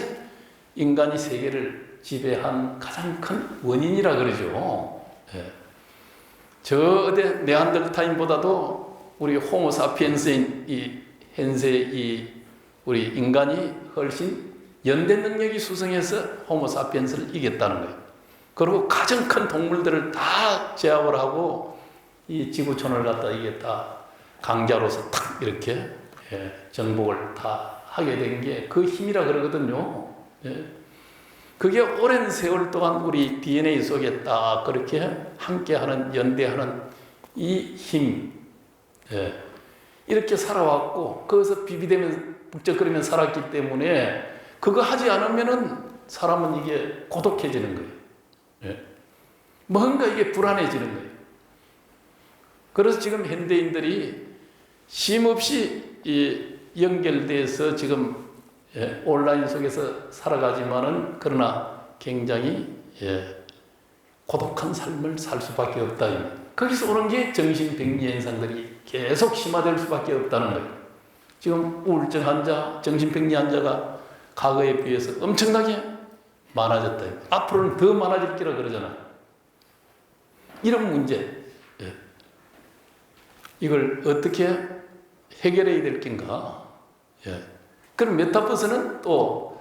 인간이 세계를 지배한 가장 큰 원인이라 그러죠. 저 어디 네안데르탈인보다도 우리 호모사피엔스인 이 현세 이 우리 인간이 훨씬 연대 능력이 수성해서 호모사피엔스를 이겼다는 거예요. 그리고 가장 큰 동물들을 다 제압을 하고 이 지구촌을 갖다 이게 다 강자로서 탁 이렇게 정복을 다 하게 된 게 그 힘이라 그러거든요. 그게 오랜 세월 동안 우리 DNA 속에 딱 그렇게 함께하는, 연대하는 이 힘, 이렇게 살아왔고, 거기서 비비대면 북적거리면 살았기 때문에 그거 하지 않으면은 사람은 이게 고독해지는 거예요. 뭔가 이게 불안해지는 거예요. 그래서 지금 현대인들이 쉼없이 연결돼서 지금 온라인 속에서 살아가지만은, 그러나 굉장히 고독한 삶을 살 수밖에 없다. 거기서 오는 게 정신병리 현상들이 계속 심화될 수밖에 없다는 거예요. 지금 우울증 환자, 정신병리 환자가 과거에 비해서 엄청나게 많아졌다. 앞으로는 더 많아질 거라 그러잖아. 이런 문제, 이걸 어떻게 해결해야 될 낀가? 그럼 메타버스는 또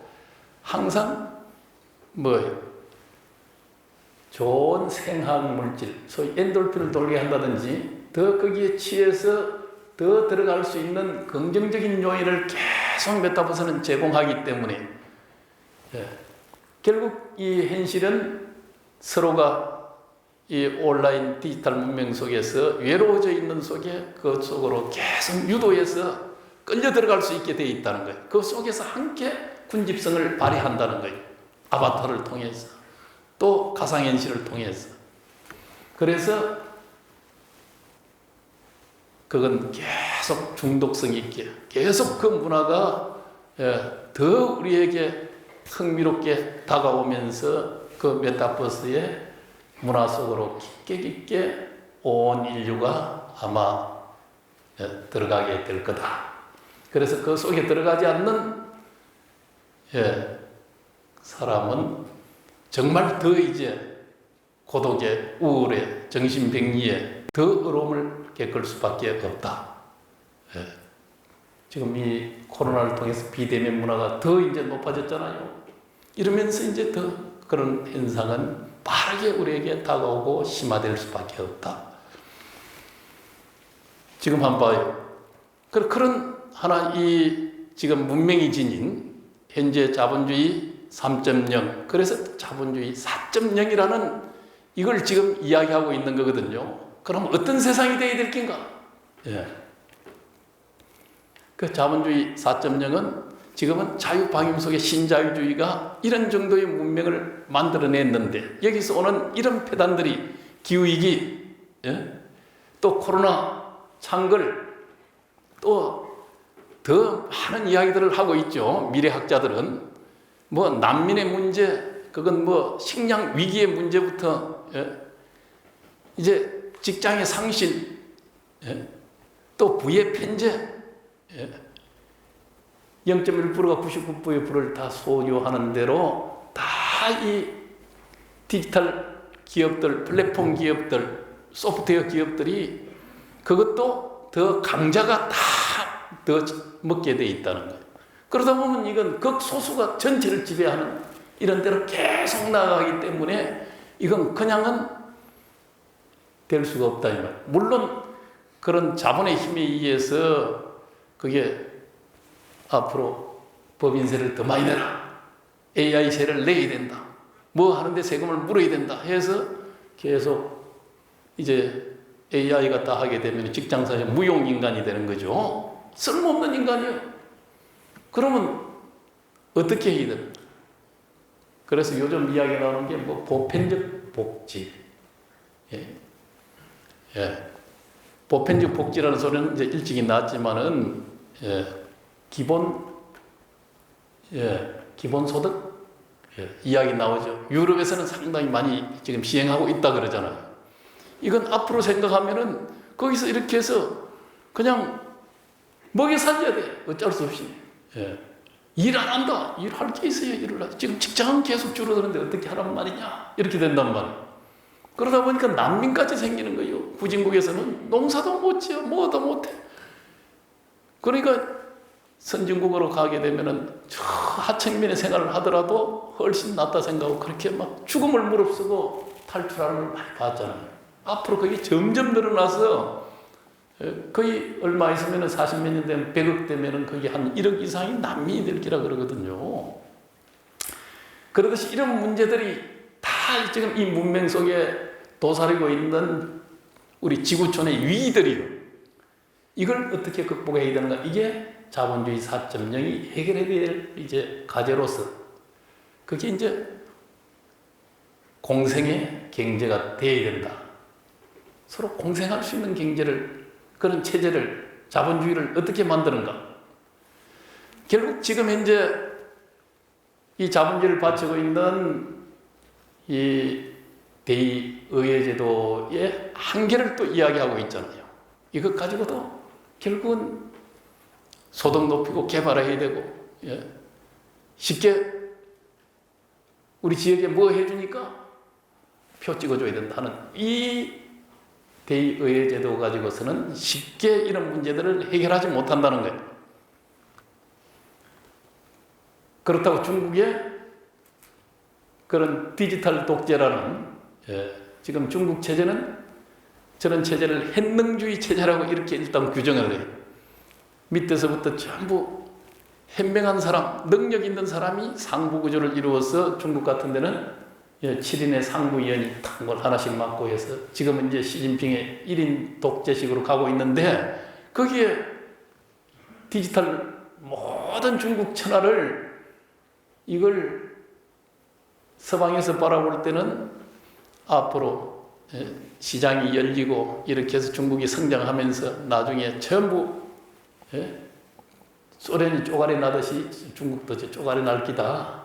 항상 좋은 생학 물질, 소위 엔돌핀을 돌게 한다든지, 더 거기에 취해서 더 들어갈 수 있는 긍정적인 요인을 계속 메타버스는 제공하기 때문에, 결국 이 현실은 서로가 이 온라인 디지털 문명 속에서 외로워져 있는 속에 그 속으로 계속 유도해서 끌려 들어갈 수 있게 되어 있다는 거예요. 그 속에서 함께 군집성을 발휘한다는 거예요. 아바타를 통해서, 또 가상현실을 통해서. 그래서 그건 계속 중독성 있게, 계속 그 문화가 더 우리에게 흥미롭게 다가오면서 그 메타버스의 문화 속으로 깊게 온 인류가 아마 들어가게 될 거다. 그래서 그 속에 들어가지 않는 사람은 정말 더 이제 고독에, 우울에, 정신병리에 더 어려움을 겪을 수밖에 없다. 지금 이 코로나를 통해서 비대면 문화가 더 이제 높아졌잖아요. 이러면서 이제 더 그런 현상은 빠르게 우리에게 다가오고 심화될 수밖에 없다. 지금 한번 봐요. 그런 하나 이 지금 문명이 지닌 현재 자본주의 3.0, 그래서 자본주의 4.0이라는 이걸 지금 이야기하고 있는 거거든요. 그럼 어떤 세상이 되어야 될 낀가? 그 자본주의 4.0은 지금은 자유방임 속의 신자유주의가 이런 정도의 문명을 만들어냈는데, 여기서 오는 이런 폐단들이 기후위기, 또 코로나 창걸 또 더 많은 이야기들을 하고 있죠. 미래학자들은 뭐 난민의 문제, 그건 뭐 식량 위기의 문제부터 이제 직장의 상실, 또 부의 편제, 0.1%가 99%를 다 소유하는 대로 다 이 디지털 기업들, 플랫폼 기업들, 소프트웨어 기업들이 그것도 더 강자가 다 더 먹게 돼 있다는 거예요. 그러다 보면 이건 극소수가 전체를 지배하는 이런 데로 계속 나가기 때문에 이건 그냥은 될 수가 없다 이 말. 물론 그런 자본의 힘에 의해서 그게 앞으로 법인세를 더 많이 내라, AI세를 내야 된다, 뭐 하는데 세금을 물어야 된다 해서 계속 이제 AI가 다 하게 되면 직장사회 무용인간이 되는 거죠. 쓸모없는 인간이요. 그러면 어떻게 해야 되나? 그래서 요즘 이야기 나오는 게 뭐 보편적 복지. 보편적 복지라는 소리는 이제 일찍이 나왔지만은 기본소득 이야기 나오죠. 유럽에서는 상당히 많이 지금 시행하고 있다 그러잖아요. 이건 앞으로 생각하면은 거기서 이렇게 해서 그냥 먹여 살려야 돼. 어쩔 수 없이. 일 안 한다. 일할 게 있어야 일을 하지. 지금 직장은 계속 줄어드는데 어떻게 하란 말이냐. 이렇게 된단 말이에요. 그러다 보니까 난민까지 생기는 거예요. 후진국에서는 농사도 못 지어, 뭐도 못 해. 그러니까 선진국으로 가게 되면은 저 하층민의 생활을 하더라도 훨씬 낫다 생각하고 그렇게 막 죽음을 무릅쓰고 탈출하는 걸 많이 봤잖아요. 앞으로 그게 점점 늘어나서 거의 얼마 있으면은 40몇 년 되면 100억 되면은 거기 한 1억 이상이 난민이 될 기라 그러거든요. 그러듯이 이런 문제들이 다 지금 이 문명 속에 도사리고 있는 우리 지구촌의 위기들이요. 이걸 어떻게 극복해야 되는가? 이게 자본주의 4.0이 해결해야 될 이제 과제로서 그게 이제 공생의 경제가 돼야 된다. 서로 공생할 수 있는 경제를, 그런 체제를, 자본주의를 어떻게 만드는가? 결국 지금 현재 이 자본주의를 바치고 있는 이 대의의회제도의 한계를 또 이야기하고 있잖아요. 이것 가지고도 결국은 소득 높이고 개발해야 되고, 쉽게 우리 지역에 뭐 해주니까 표 찍어줘야 된다는 이 대의의회제도 가지고서는 쉽게 이런 문제들을 해결하지 못한다는 거예요. 그렇다고 중국의 그런 디지털 독재라는 지금 중국 체제는 저런 체제를 현능주의 체제라고 이렇게 일단 규정을 해요. 밑에서부터 전부 현명한 사람, 능력 있는 사람이 상부 구조를 이루어서 중국 같은 데는 7인의 상부위원이 탁 뭘 하나씩 맡고 해서 지금은 이제 시진핑의 1인 독재식으로 가고 있는데 거기에 디지털 모든 중국 천하를 이걸 서방에서 바라볼 때는 앞으로 시장이 열리고 이렇게 해서 중국이 성장하면서 나중에 전부 소련이 쪼가리 나듯이 중국도 이제 쪼가리 날 기다.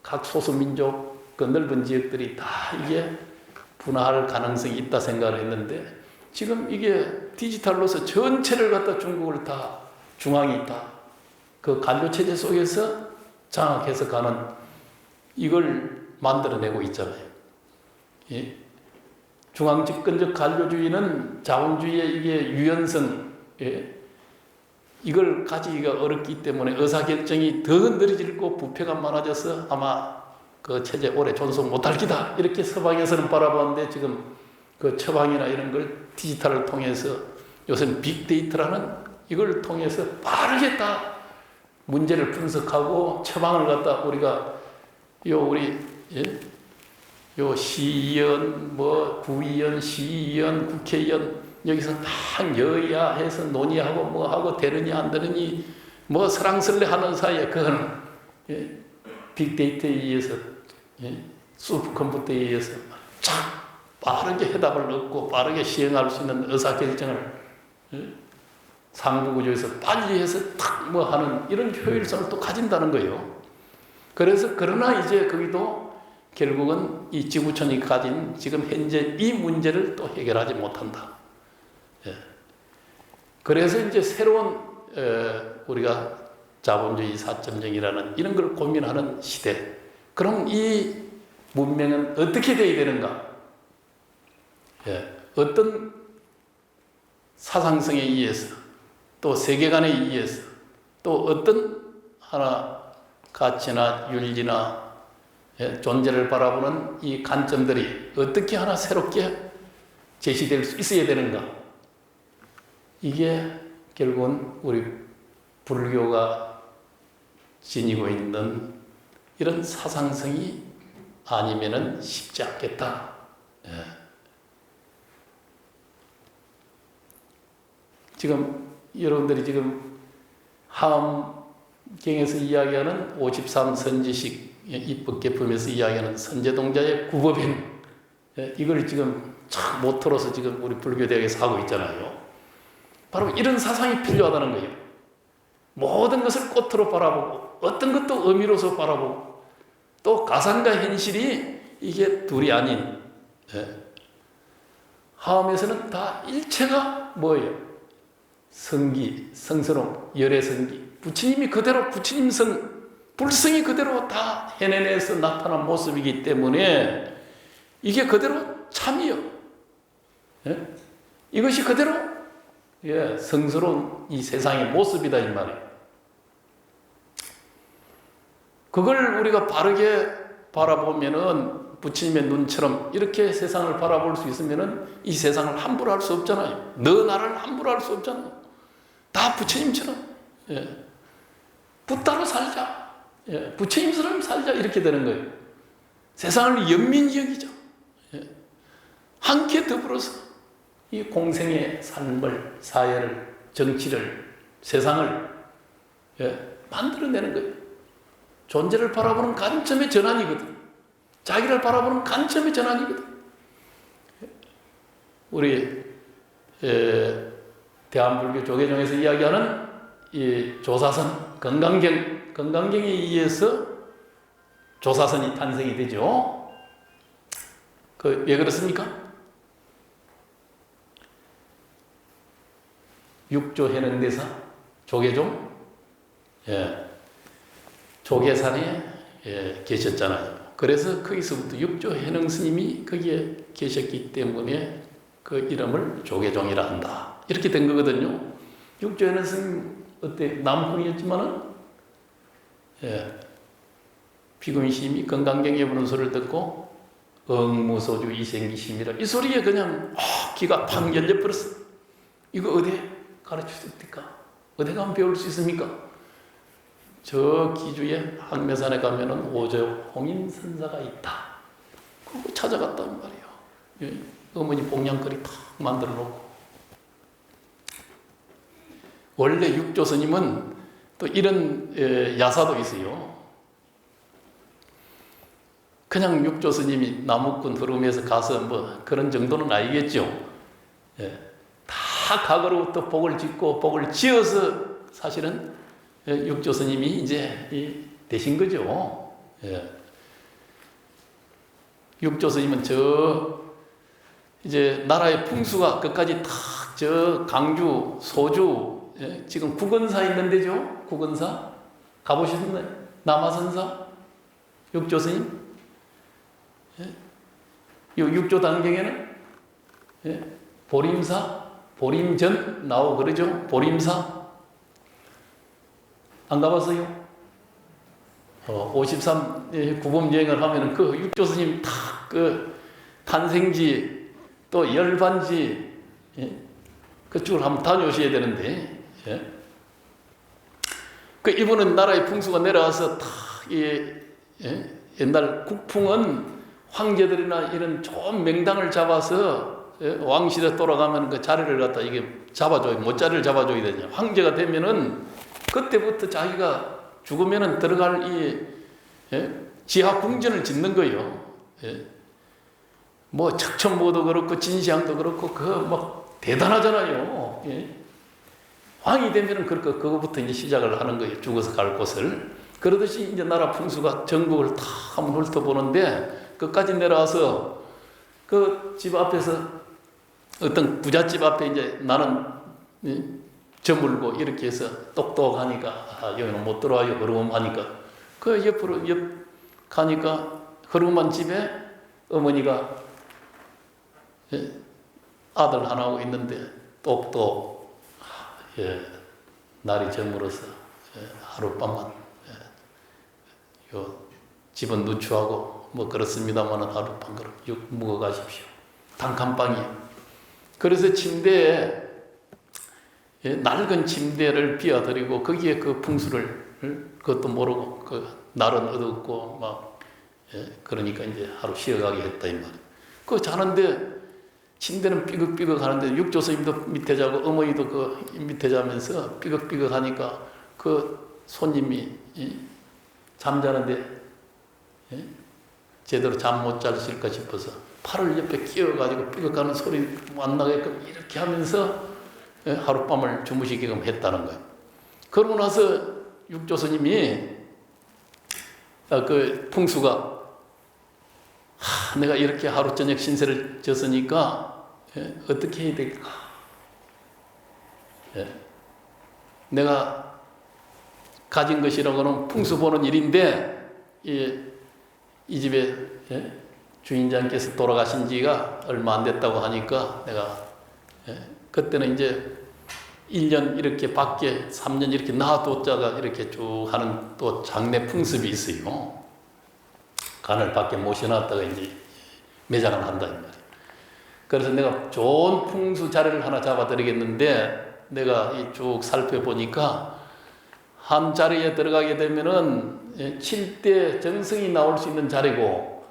각 소수민족 그 넓은 지역들이 다 이게 분화할 가능성이 있다 생각을 했는데 지금 이게 디지털로서 전체를 갖다 중국을 다 중앙이 다 그 관료체제 속에서 장악해서 가는 이걸 만들어내고 있잖아요. 중앙집권적 관료주의는 자본주의의 이게 유연성, 이걸 가지기가 어렵기 때문에 의사결정이 더 느려지고 부패가 많아져서 아마 그 체제 오래 존속 못할 기다. 이렇게 서방에서는 바라봤는데 지금 그 처방이나 이런 걸 디지털을 통해서 요새는 빅데이터라는 이걸 통해서 빠르게 다 문제를 분석하고 처방을 갖다 우리가 우리 요 시의원, 뭐 구의원, 시의원, 국회의원 여기서 다 여야 해서 논의하고 뭐 하고 되느니 안 되느니 뭐 설랑설레 하는 사이에 그거는 빅데이터에 의해서 슈퍼컴퓨터에 의해서 착 빠르게 해답을 얻고 빠르게 시행할 수 있는 의사결정을 상부구조에서 빨리 해서 탁 뭐 하는 이런 효율성을 또 가진다는 거예요. 그래서 그러나 이제 거기도 결국은 이 지구촌이 가진 지금 현재 이 문제를 또 해결하지 못한다. 예. 그래서 이제 새로운 우리가 자본주의 4.0이라는 이런 걸 고민하는 시대. 그럼 이 문명은 어떻게 되어야 되는가? 예. 어떤 사상성에 의해서 또 세계관에 의해서 또 어떤 하나 가치나 윤리나 존재를 바라보는 이 관점들이 어떻게 하나 새롭게 제시될 수 있어야 되는가? 이게 결국은 우리 불교가 지니고 있는 이런 사상성이 아니면은 쉽지 않겠다. 지금 여러분들이 지금 하엄경에서 이야기하는 53선지식 입법개품에서 이야기하는 선제동자의 구법행, 이걸 지금 참 모토로서 지금 우리 불교대학에서 하고 있잖아요. 바로 이런 사상이 필요하다는 거예요. 모든 것을 꽃으로 바라보고 어떤 것도 의미로서 바라보고 또 가상과 현실이 이게 둘이 아닌, 하엄에서는 다 일체가 뭐예요? 성기, 성스러움, 열애성기, 부처님이 그대로 부처님성, 불성이 그대로 다 해내내서 나타난 모습이기 때문에 이게 그대로 참이요. 이것이 그대로 성스러운 이 세상의 모습이다 이 말이에요. 그걸 우리가 바르게 바라보면은 부처님의 눈처럼 이렇게 세상을 바라볼 수 있으면은 이 세상을 함부로 할 수 없잖아요. 너 나를 함부로 할 수 없잖아요. 다 부처님처럼 붓다로 살자. 부처님처럼 살자 이렇게 되는 거예요. 세상을 연민히 여기자. 함께 더불어서 이 공생의 삶을, 사회를, 정치를, 세상을 만들어내는 거예요. 존재를 바라보는 관점의 전환이거든. 자기를 바라보는 관점의 전환이거든. 우리 대한불교 조계종에서 이야기하는 이 조사선, 건강경에 의해서 조사선이 탄생이 되죠. 왜 그렇습니까? 육조 해능대사 조계종, 조계산에 계셨잖아요. 그래서 거기서부터 육조 해능 스님이 거기에 계셨기 때문에 그 이름을 조계종이라 한다. 이렇게 된 거거든요. 육조 해능 스님 어때? 남풍이었지만은 비구니 스님이 건강경에 부는 소리를 듣고 응무소주 이생기심이라 이 소리에 그냥 귀가 팍 열려버렸어. 이거 어디에 가르칠 수 있을까? 어디 가면 배울 수 있습니까? 저 기주에 항매산에 가면은 오조 홍인선사가 있다. 그거 찾아갔단 말이에요. 어머니 봉양거리 탁 만들어 놓고. 원래 육조 스님은 또 이런 야사도 있어요. 그냥 육조 스님이 나무꾼 흐름에서 가서 뭐 그런 정도는 아니겠죠. 다 과거로부터 복을 짓고 복을 지어서 사실은 육조 스님이 이제 되신 거죠. 육조 스님은 이제 나라의 풍수가 끝까지 탁 저 강주, 소주, 지금 국원사 있는 데죠. 국원사 가보셨나요? 남아선사 육조 스님. 육조 단경에는 보림사, 보림전 나오고 그러죠. 보림사 안 가봤어요? 53 구범여행을 하면은 그 육조 스님 탁 그 탄생지 또 열반지 그쪽을 한번 다녀오셔야 되는데, 그 이분은 나라의 풍수가 내려와서 탁 옛날 국풍은 황제들이나 이런 좋은 명당을 잡아서 왕실에 돌아가면 그 자리를 갖다 이게 잡아줘야, 못자리를 잡아줘야 되냐. 황제가 되면은 그때부터 자기가 죽으면은 들어갈 이 지하 궁전을 짓는 거예요. 뭐 척천보도 그렇고 진시황도 그렇고 그 막 대단하잖아요. 예? 왕이 되면은 그거부터 이제 시작을 하는 거예요. 죽어서 갈 곳을. 그러듯이 이제 나라 풍수가 전국을 다 한번 훑어보는데 끝까지 내려와서 그 집 앞에서 어떤 부잣집 앞에 이제 나는 저물고 이렇게 해서 똑똑하니까 여기는 못 들어와요. 흐름하니까 그 옆으로 옆 가니까 흐름한 집에 어머니가 아들 하나하고 있는데 똑똑 날이 저물어서 하룻밤만 요 집은 누추하고 뭐 그렇습니다만 하룻밤 그럼 육 묵어 가십시오. 단칸방이에요. 그래서 침대에 낡은 침대를 비워드리고 거기에 그 풍수를 그것도 모르고 그 날은 어둡고 막 그러니까 이제 하루 쉬어가게 했다 이 말이에요. 그 자는데 침대는 삐걱삐걱 하는데 육조스님도 밑에 자고 어머니도 그 밑에 자면서 삐걱삐걱 하니까 그 손님이 잠자는데 제대로 잠 못 자실까 싶어서 팔을 옆에 끼워가지고 삐걱하는 소리 안 나게끔 이렇게 하면서 하룻밤을 주무시게끔 했다는 거예요. 그러고 나서 육조스님이 그 풍수가 내가 이렇게 하루 저녁 신세를 졌으니까 어떻게 해야 될까? 내가 가진 것이라고는 풍수 보는 일인데 이 집에 주인장께서 돌아가신 지가 얼마 안 됐다고 하니까 내가 그때는 이제 1년 이렇게 밖에 3년 이렇게 놔뒀다가 이렇게 쭉 하는 또 장례 풍습이 있어요. 간을 밖에 모셔놨다가 이제 매장을 한다 이 말이에요. 그래서 내가 좋은 풍수 자리를 하나 잡아드리겠는데 내가 쭉 살펴보니까 한 자리에 들어가게 되면은 7대 정성이 나올 수 있는 자리고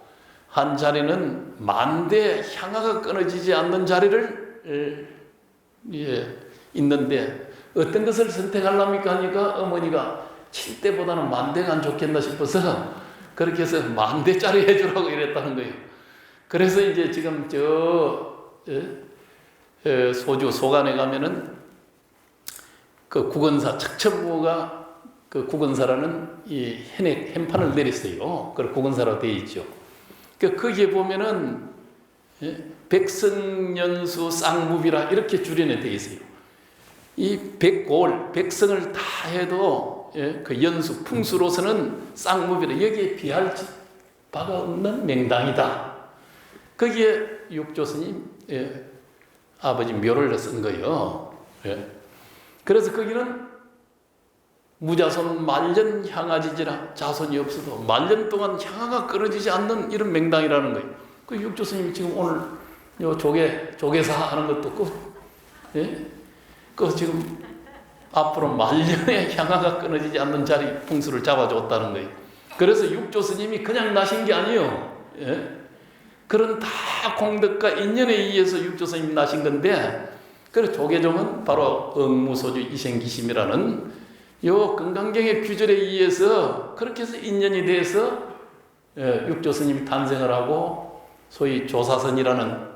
한 자리는 만대 향화가 끊어지지 않는 자리를 있는데 어떤 것을 선택하려니까 하니까 어머니가 7대보다는 만대가 안 좋겠나 싶어서 그렇게 해서 만대짜리 해주라고 이랬다는 거예요. 그래서 이제 지금 소주 소관에 가면은 그 국원사 척천부가 그 국원사라는 이 현판을 내렸어요. 그 국원사로 되어 있죠. 거기에 보면은 백성연수 쌍무비라 이렇게 줄여내 되어 있어요. 이 백골 백성을 다 해도 그 연수 풍수로서는 쌍무비라 여기에 비할 바가 없는 명당이다. 거기에 육조스님 아버지 묘를 쓴 거예요. 그래서 거기는 무자손 만년 향하지지라 자손이 없어도 만년 동안 향화가 끊어지지 않는 이런 명당이라는 거예요. 그 육조스님이 지금 오늘 요 조계사 하는 것도 그 지금 앞으로 말년에 향화가 끊어지지 않는 자리 풍수를 잡아줬다는 거예요. 그래서 육조스님이 그냥 나신 게 아니에요. 그런 다 공덕과 인연에 의해서 육조스님이 나신 건데 그래서 조계종은 바로 응무소주 이생기심이라는 요 건강경의 규절에 의해서 그렇게 해서 인연이 돼서 육조스님이 탄생을 하고 소위 조사선이라는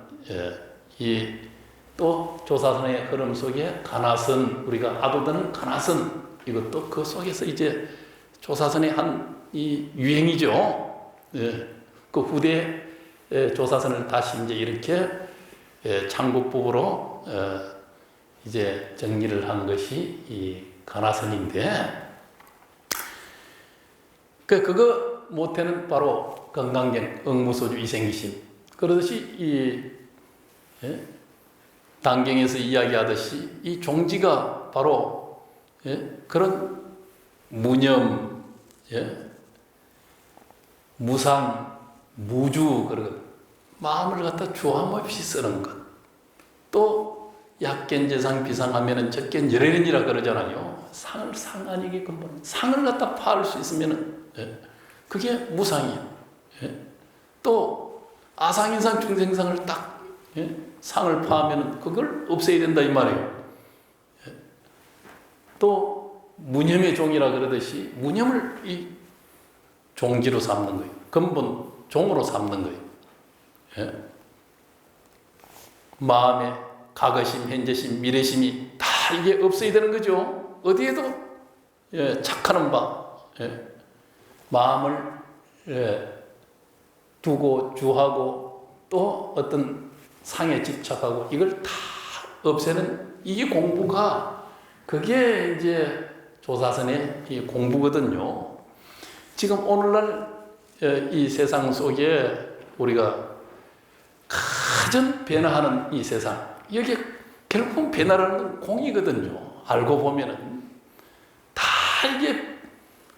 또 조사선의 흐름 속에 가나선 우리가 아도드는 가나선 이것도 그 속에서 이제 조사선의 한 이 유행이죠. 그 후대 조사선을 다시 이제 이렇게 창국법으로 이제 정리를 한 것이 이 가나선인데 그거 못해는 바로 건강경 응무소주 이생기심 그러듯이 이 단경에서 이야기하듯이 이 종지가 바로 그런 무념 무상 무주 그런 마음을 갖다 주함 없이 쓰는 것 또 약견재상 비상하면은 적견 열애는이라 그러잖아요. 상 아니게끔 상을 갖다 파할 수 있으면은 그게 무상이에요. 또 아상인상 중생상을 딱 상을 파하면은 그걸 없애야 된다 이 말이에요. 또 무념의 종이라 그러듯이 무념을 이 종지로 삼는 거예요. 근본 종으로 삼는 거예요. 마음에 과거심, 현재심, 미래심이 다 이게 없어야 되는 거죠. 어디에도 착하는 바, 마음을 두고 주하고 또 어떤 상에 집착하고 이걸 다 없애는 이 공부가 그게 이제 조사선의 이 공부거든요. 지금 오늘날 이 세상 속에 우리가 가장 변화하는 이 세상, 여기 결국은 변화라는 건 공이거든요. 알고 보면은 다 이게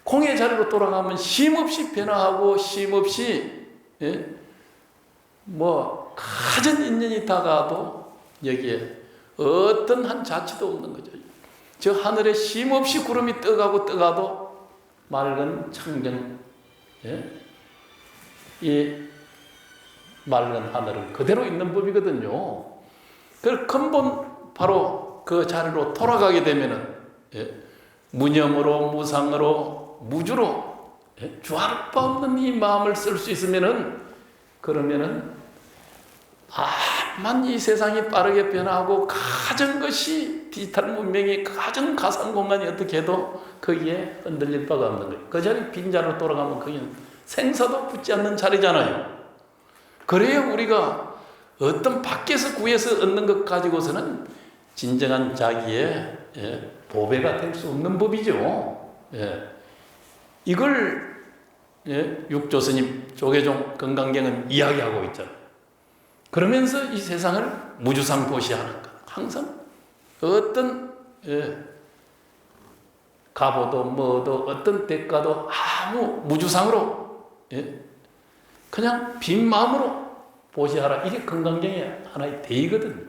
공의 자리로 돌아가면 쉼없이 변화하고 쉼없이 뭐 가진 인연이 다가도 여기에 어떤 한 자취도 없는 거죠. 저 하늘에 쉼없이 구름이 떠가고 떠가도 맑은 청정, 이 맑은 하늘은 그대로 있는 법이거든요. 그 근본 바로 그 자리로 돌아가게 되면은 무념으로 무상으로 무주로 주할 바 없는 이 마음을 쓸 수 있으면은 그러면은 다만 이 세상이 빠르게 변화하고 가진 것이 디지털 문명이 가진 가상 공간이 어떻게 해도 거기에 흔들릴 바가 없는 거예요. 그 자리 빈자로 돌아가면 거기는 생사도 붙지 않는 자리잖아요. 그래야 우리가 어떤 밖에서 구해서 얻는 것 가지고서는 진정한 자기의 보배가 될 수 없는 법이죠. 이걸 육조스님 조계종 건강경은 이야기하고 있잖아요. 그러면서 이 세상을 무주상보시하는 것. 항상 어떤 가보도 뭐도 어떤 대가도 아무 무주상으로 그냥 빈 마음으로 보시하라. 이게 건강경의 하나의 대의거든요.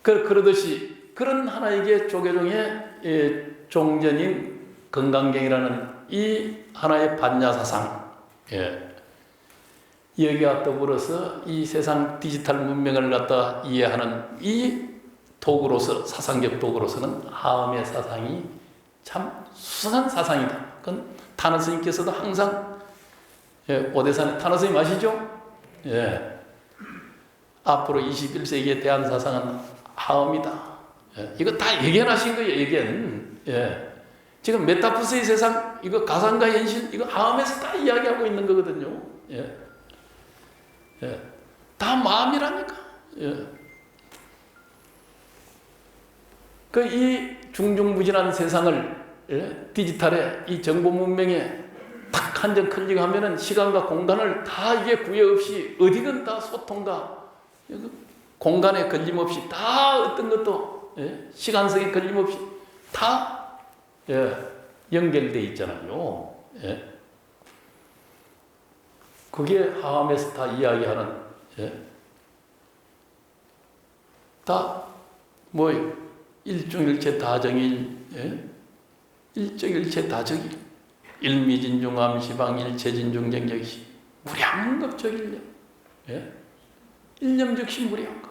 그러듯이 그런 하나에게 조계종의 종전인 건강경이라는 이 하나의 반야사상, 여기와 더불어서 이 세상 디지털 문명을 갖다 이해하는 이 도구로서, 사상적 도구로서는 하음의 사상이 참 수상한 사상이다. 그건 타너 스님께서도 항상 오대산의 타너 스님 아시죠? 앞으로 21세기에 대한 사상은 하음이다. 이거 다 예견하신 거예요, 예견. 지금 메타버스의 세상, 이거 가상과 현실, 이거 하음에서 다 이야기하고 있는 거거든요. 다 마음이라니까. 이 중중무진한 세상을 디지털에 이 정보 문명에 딱 한 점 클릭하면은 시간과 공간을 다 이게 구애 없이 어디든 다 소통과 공간에 걸림없이 다 어떤 것도 시간성에 걸림없이 다 연결되어 있잖아요. 그게 하암에서 다 이야기하는 다 뭐 일중일체 다정일, 일정일체 다정일, 일미진중암시방 일체진중정적시 무량급적일념, 일념적시 무량급.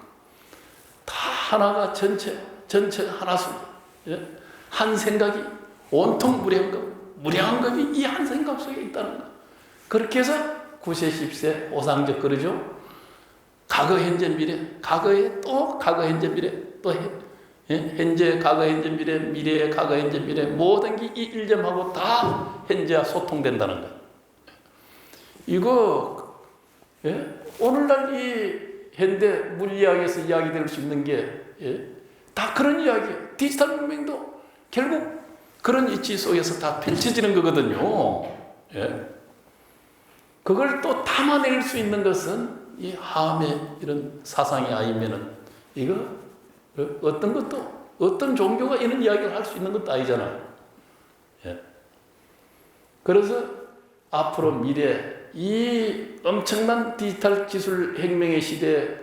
다 하나가 전체 하나수, 한 생각이 온통 무량급이 이 한 생각 속에 있다는 거. 그렇게 해서 9세 10세 오상적 그러죠. 과거 현재 미래, 과거에 또 과거 현재 미래, 또 현재 과거 현재 미래, 미래의 과거 현재 미래, 모든 게 이 일점하고 다 현재와 소통된다는 거. 이거 오늘날 이 현대 물리학에서 이야기될 수 있는 게 다 그런 이야기예요. 디지털 문명도 결국 그런 이치 속에서 다 펼쳐지는 거거든요. 그걸 또 담아낼 수 있는 것은 이 하암의 이런 사상이 아니면은 이거 어떤 것도 어떤 종교가 이런 이야기를 할 수 있는 것도 아니잖아요. 그래서 앞으로 미래 이 엄청난 디지털 기술 혁명의 시대에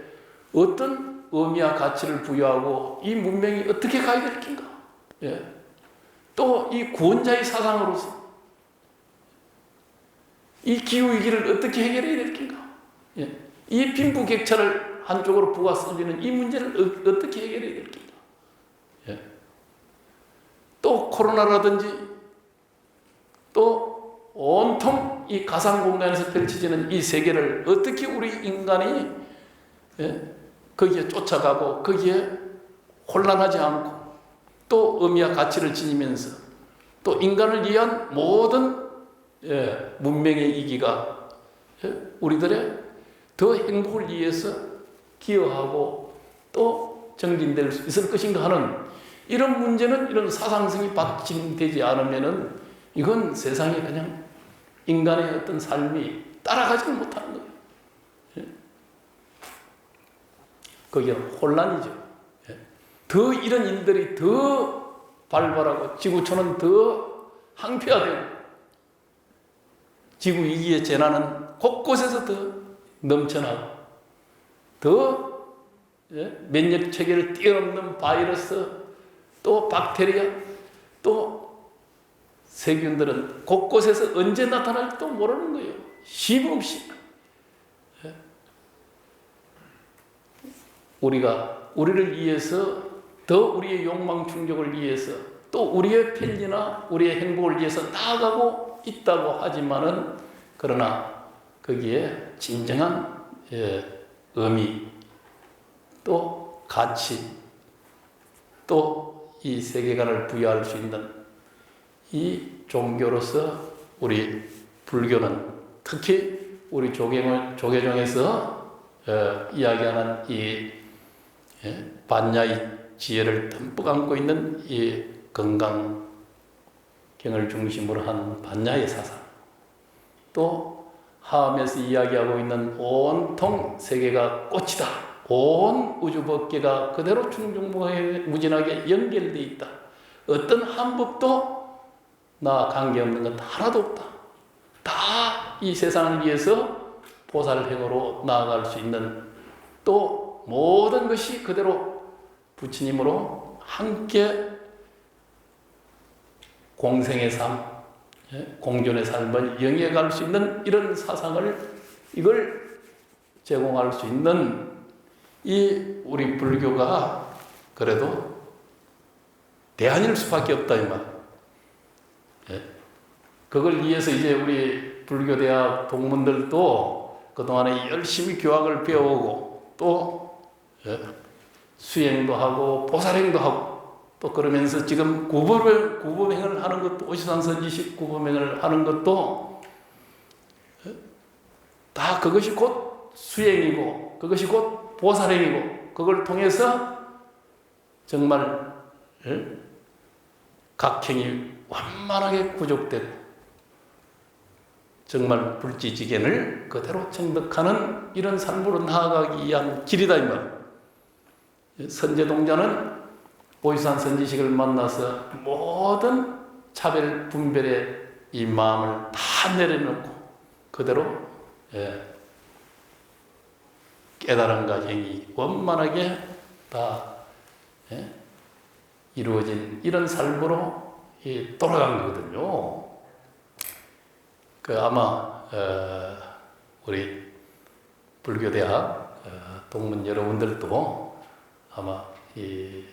어떤 의미와 가치를 부여하고 이 문명이 어떻게 가야 될 낀가? 또 이 구원자의 사상으로서 이 기후위기를 어떻게 해결해야 될 낀가? 이 빈부격차를 한쪽으로 부가 쏠리는 이 문제를 어떻게 해결해야 될 낀가? 또 코로나라든지 또 온통 이 가상 공간에서 펼쳐지는 이 세계를 어떻게 우리 인간이 거기에 쫓아가고 거기에 혼란하지 않고 또 의미와 가치를 지니면서 또 인간을 위한 모든 문명의 이기가 우리들의 더 행복을 위해서 기여하고 또 정진될 수 있을 것인가 하는 이런 문제는 이런 사상성이 받침되지 않으면은 이건 세상에 그냥 인간의 어떤 삶이 따라가지 못하는 거예요. 거기는 혼란이죠. 더 이런 일들이 더 발발하고 지구촌은 더 항폐화되고 지구위기의 재난은 곳곳에서 더 넘쳐나고 더 면역체계를 뛰어넘는 바이러스 또 박테리아 또 세균들은 곳곳에서 언제 나타날지도 모르는 거예요. 쉼없이. 우리가 우리를 위해서 더 우리의 욕망 충족을 위해서 또 우리의 편리나 우리의 행복을 위해서 나아가고 있다고 하지만은 그러나 거기에 진정한 의미 또 가치 또 이 세계관을 부여할 수 있는 이 종교로서 우리 불교는 특히 우리 조계종에서 이야기하는 이 반야의 지혜를 듬뿍 안고 있는 이 건강경을 중심으로 한 반야의 사상 또 하암에서 이야기하고 있는 온통 세계가 꽃이다. 온 우주법계가 그대로 충중무진하게 연결되어 있다. 어떤 한 법도 나 관계없는 건 하나도 없다. 다 이 세상을 위해서 보살행으로 나아갈 수 있는 또 모든 것이 그대로 부처님으로 함께 공생의 삶, 공존의 삶을 영위해갈 수 있는 이런 사상을 이걸 제공할 수 있는 이 우리 불교가 그래도 대안일 수밖에 없다 이 말. 그걸 위해서 이제 우리 불교대학 동문들도 그동안에 열심히 교학을 배우고 또 수행도 하고 보살행도 하고 또 그러면서 지금 구범행을 하는 것도 오시산선지식 구범행을 하는 것도 다 그것이 곧 수행이고 그것이 곧 보살행이고 그걸 통해서 정말 각행이 완만하게 구족되고 정말 불지지견을 그대로 정득하는 이런 삶으로 나아가기 위한 길이다 이 말. 선제동자는 오유산 선지식을 만나서 모든 차별 분별의 이 마음을 다 내려놓고 그대로 깨달음과 행위 원만하게 다 이루어진 이런 삶으로 돌아간 거거든요. 아마 우리 불교대학 동문 여러분들도 아마 이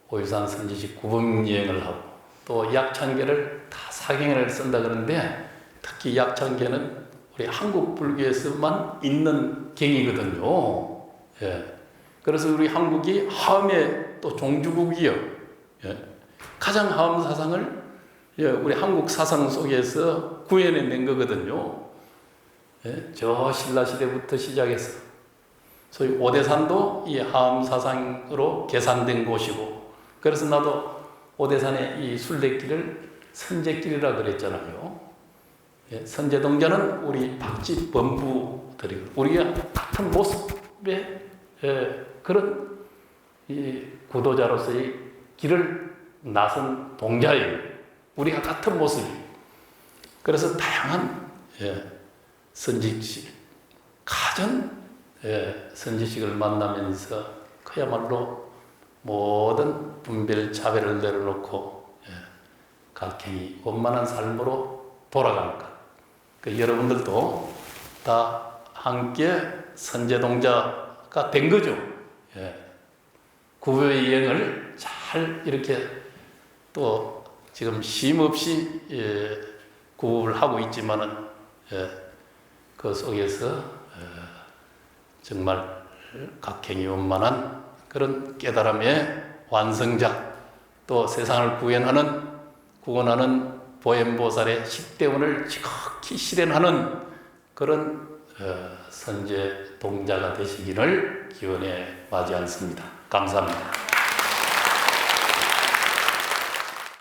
오유산 선지식 구범여행을 하고 또 약창계를 다 사경을 쓴다 그러는데 특히 약창계는 우리 한국 불교에서만 있는 경이거든요. 그래서 우리 한국이 하암의 또 종주국이요. 가장 하암 사상을 우리 한국 사상 속에서 구현해낸 거거든요. 저 신라시대부터 시작해서 소위 오대산도 이 하암 사상으로 계산된 곳이고 그래서 나도 오대산의 이 순례길을 선제길이라 그랬잖아요. 선제동자는 우리 박쥐 범부들이고 우리가 같은 모습의 그런 이 구도자로서의 길을 나선 동자예요. 우리가 같은 모습이에요. 그래서 다양한 선지식, 가전 선지식을 만나면서 그야말로 모든 분별 차별을 내려놓고 각행이 원만한 삶으로 돌아가는 것. 여러분들도 다 함께 선제동자가 된 거죠. 구보의 여행을 잘 이렇게 또 지금 쉼없이 구업을 하고 있지만은 그 속에서 정말 각행이원만한 그런 깨달음의 완성자, 또 세상을 구원하는 보현보살의 10대원을 지극히 실현하는 그런 선제 동자가 되시기를 기원해 마지 않습니다. 감사합니다.